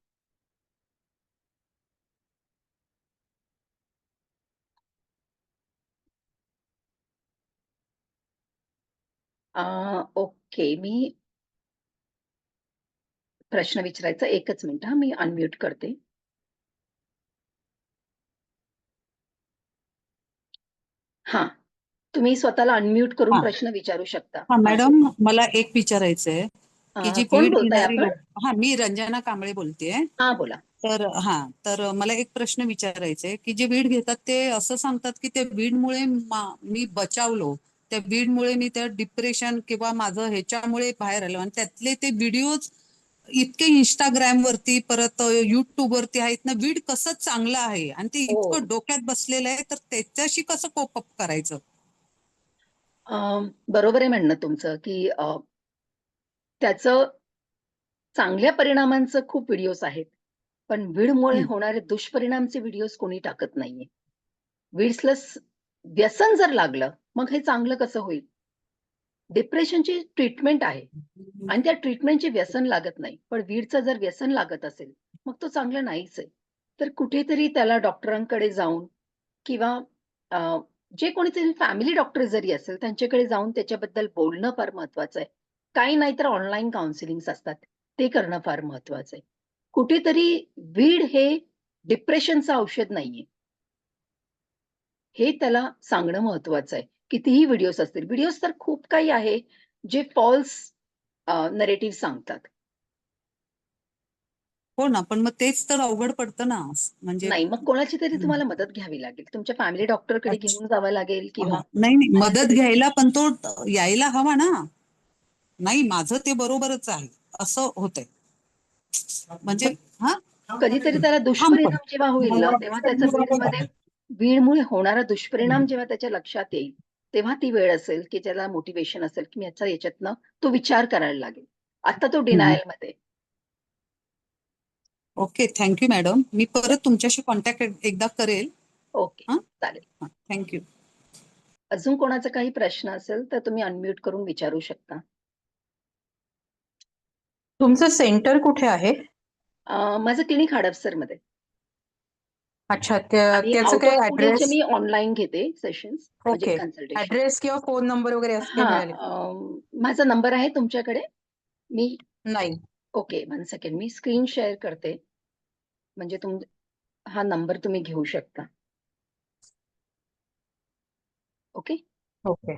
ओके. मी प्रश्न विचारायचा एकच मिनिट हां, मी अनम्यूट करते. हां, तुम्ही स्वतःला अनम्यूट करून हां, प्रश्न विचारू शकता. हां, हां, मॅडम बोला. मला एक विचारायचंय, की जी कोण वीड बोलताय घेणारी आपण? लोक मी रंजना कांबळे बोलतेय. हां, बोला. तर मला एक प्रश्न विचारायचा की जे वीड घेतात ते असं सांगतात, की त्या वीडमुळे मी बचावलो. त्या वीडमुळे मी त्या डिप्रेशन किंवा माझं ह्याच्यामुळे बाहेर आलो आणि त्यातले ते व्हिडिओज इतके Instagram वरती परत YouTube वरती आहेत ना, वीड कसं चांगलं आहे आणि ते हो. इतकं डोक्यात बसलेलं आहे, तर त्याच्याशी कसं कोप अप करायचं? बरोबर आहे म्हणणं तुमचं, की त्याचं चांगल्या परिणामांचं खूप व्हिडिओज आहेत. पण वीडमुळे हं. होणारे दुष्परिणामचे व्हिडिओज कोणी टाकत नाहीये. वीड्सला व्यसन जर लागलं, मग हे चांगलं कसं होईल? डिप्रेशनची ट्रीटमेंट आहे आणि त्या ट्रीटमेंटचे व्यसन लागत नाही. पण वीडचं जर व्यसन लागत असेल, मग तो चांगला नाहीच आहे. तर कुठेतरी त्याला डॉक्टरांकडे जाऊन किंवा अ, जे कोणीतरी फॅमिली डॉक्टर जरी असेल, त्यांच्याकडे जाऊन त्याच्याबद्दल बोलणं फार महत्वाचं आहे. काही नाही तर ऑनलाईन काउन्सिलिंग्स असतात. ते करणं फार महत्वाचं आहे. कुठेतरी वीड हे डिप्रेशनचं औषध नाहीये. हे त्याला सांगणं महत्वाचं आहे. कितीही व्हिडिओज असतील. व्हिडिओज तर खूप काही आहे, जे फॉल्स नरेटिव्ह सांगतात. हो ना, पण मग तेच तर अवघड पडतं ना. म्हणजे नाही, मग कोणाची तरी तुम्हाला मदत घ्यावी लागेल. तुमच्या फॅमिली डॉक्टरकडे अच्छा. घेऊन जावं लागेल किंवा नाही, नाही, मदत कोणाकडे घ्यायला पण तो यायला हवा ना. नाही, माझं ते बरोबरच आहे असं होतंय. म्हणजे मग हा कधीतरी त्याला थांब पण. दुष्परिणाम जेव्हा होईल ना, तेव्हा त्याचा बीडमुळे होणारा दुष्परिणाम जेव्हा त्याच्या लक्षात येईल, तेव्हा ती वेळ असेल, की त्याला मोटिव्हेशन असेल, की मी याच्यातनं तो विचार करायला लागेल. आता तो हम्म. डिनायलमध्ये. Okay, thank you madam. मी या परत तुमच्याशी कॉन्टॅक्ट एकदा करेल. ओके, हा, चालेल. थँक्यू. अजून कोणाचा काही प्रश्न असेल, तर तुम्ही अनम्यूट करून विचारू शकता. तुमचं सेंटर कुठे आहे? माझं क्लिनिक हडपसरमध्ये अच्छा, आणि त्याचं आउट ऑफ काही पुणेचे ॲड्रेस? मी ऑनलाईन घेते सेशन्स म्हणजे ओके. कन्सल्टेशन. ॲड्रेस किंवा फोन नंबर वगैरे असं काही हां, मिळाले? माझा नंबर आहे तुमच्याकडे? मी नाही. ओके, 1 सेकंड मी स्क्रीन शेअर करते. म्हणजे हा नंबर तुम्ही घेऊ शकता. ओके. ओके.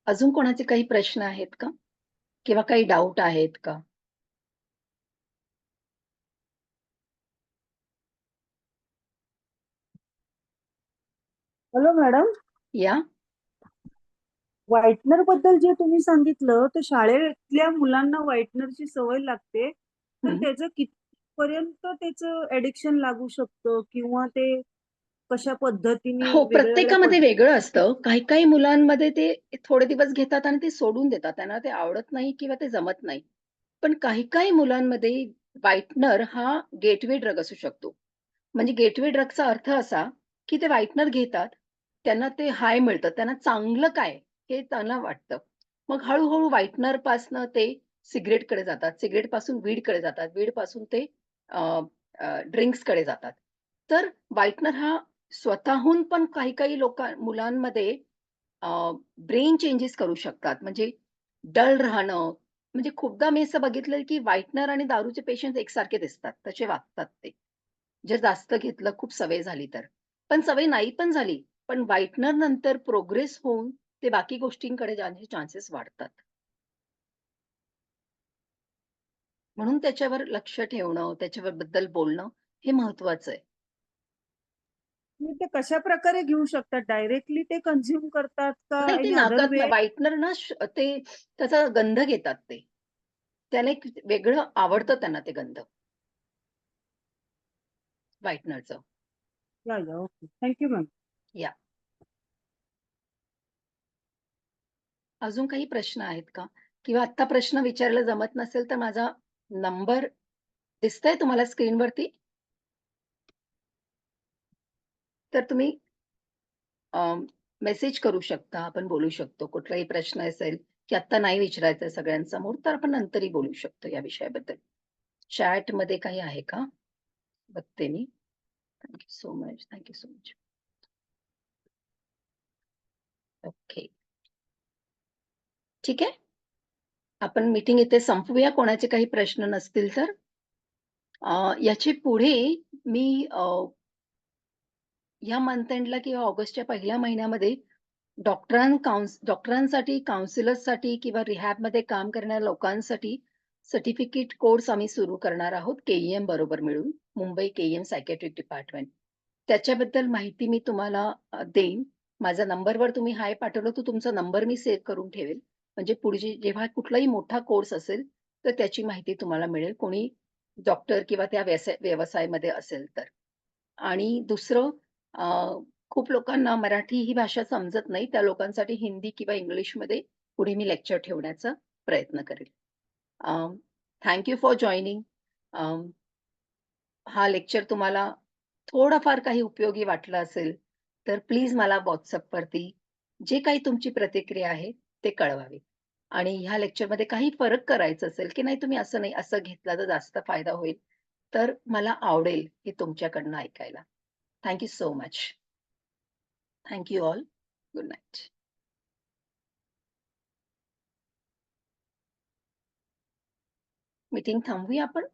अजून कोणाचे काही प्रश्न आहेत का? किंवा काही डाउट आहेत का? हॅलो मॅडम, या. व्हाईटनर बद्दल जे तुम्ही सांगितलं, तर शाळेतल्या मुलांना व्हाईटनरची सवय लागते, तर हं. त्याचं कितपर्यंत त्याचं ॲडिक्शन लागू शकतं किंवा ते कशा पद्धतीने हो, वेगवेगळ्या प्रत्येकामध्ये वेगळं असतं. काही-काही मुलांमध्ये ते थोडे दिवस घेतात आणि ते सोडून देतात. त्यांना ते आवडत नाही किंवा ते जमत नाही. पण काही-काही मुलांमध्ये व्हाईटनर हा गेटवे ड्रग असू शकतो. म्हणजे गेटवे ड्रगचा अर्थ असा, की ते व्हाईटनर घेतात, त्यांना ते हाय मिळतं, त्यांना चांगलं काय हे त्यांना वाटतं. मग हळू-हळू व्हाईटनरपासनं ते सिगारेटकडे जातात, सिगारेटपासून वीडकडे जातात, वीडपासून ते ड्रिंक्सकडे जातात. तर व्हाईटनर हा स्वतःहून पण काही-काही मुलांमध्ये ब्रेन चेंजेस करू शकतात. म्हणजे डल राहणं, म्हणजे खूपदा मी असं बघितलंय, की व्हाईटनर आणि दारूचे पेशंट्स एकसारखे दिसतात. तसे वागतात ते. जर जास्त घेतलं, खूप सवय झाली तर. पण सवय नाही पण झाली, पण व्हाईटनर नंतर प्रोग्रेस होऊन ते बाकी गोष्टींकडे जाण्याचे चान्सेस वाढतात. म्हणून त्याच्यावर लक्ष ठेवणं, त्याच्याबद्दल बोलणं हे महत्वाचं आहे. तुम्ही ते कशाप्रकारे घेऊ शकतात? डायरेक्टली ते कन्झ्युम करतात का नाही ते एनी अदर नाकात वे? व्हाईटनर ना ते त्याचा गंध घेतात ते. त्याला एक वेगळं आवडतं त्यांना ते गंध व्हाईटनरचं. या. ओके. Thank you ma'am. या. अजून काही प्रश्न आहेत का? किंवा आत्ता प्रश्न विचारायला जमत नसेल तर माझा नंबर दिसतोय तुम्हाला स्क्रीनवरती? तर तुम्ही मेसेज करू शकता. आपण बोलू शकतो. कुठलाही प्रश्न असेल, की आत्ता नाही विचारायचा आहे सगळ्यांसमोर, तर आपण नंतरही बोलू शकतो या विषयाबद्दल. चॅटमध्ये काही आहे का? बघते मी. Thank you so much. Thank you so much. Okay. ठीक आहे. आपण मीटिंग इथे संपवूया कोणाचे काही प्रश्न नसतील तर. याच्या पुढे मी या मंथ एंडला किंवा ऑगस्टच्या पहिल्या महिन्यामध्ये डॉक्टरांसाठी, काउन्सिलर्ससाठी किंवा रिहॅबमध्ये काम करणाऱ्या लोकांसाठी सर्टिफिकेट कोर्स आम्ही सुरू करणार आहोत के बरोबर मिळून. मुंबई के सायकियाट्रिक डिपार्टमेंट. त्याच्याबद्दल माहिती मी तुम्हाला देईन. माझ्या नंबरवर तुम्ही हाय पाठवलं तर तुमचा नंबर मी सेव्ह करून ठेवेल. म्हणजे पुढची जेव्हा कुठलाही मोठा कोर्स असेल, तर त्याची माहिती तुम्हाला मिळेल. कोणी डॉक्टर किंवा त्या व्यवसायामध्ये असेल तर. आणि दुसरं खूप लोकांना मराठी ही भाषा समजत नाही. त्या लोकांसाठी हिंदी किंवा इंग्लिशमध्ये पुढे मी लेक्चर ठेवण्याचा प्रयत्न करेल. Thank you for joining. हा लेक्चर तुम्हाला थोडाफार काही उपयोगी वाटला असेल, तर प्लीज मला WhatsAppवरती जे काही तुमची प्रतिक्रिया आहे, ते कळवावी. आणि ह्या लेक्चरमध्ये काही फरक करायचा असेल, की नाही तुम्ही असं नाही, असं घेतला तर जास्त फायदा होईल, तर मला आवडेल हे तुमच्याकडनं ऐकायला. Thank you so much. Thank you all. Good night. Meeting थांबवूया आपण?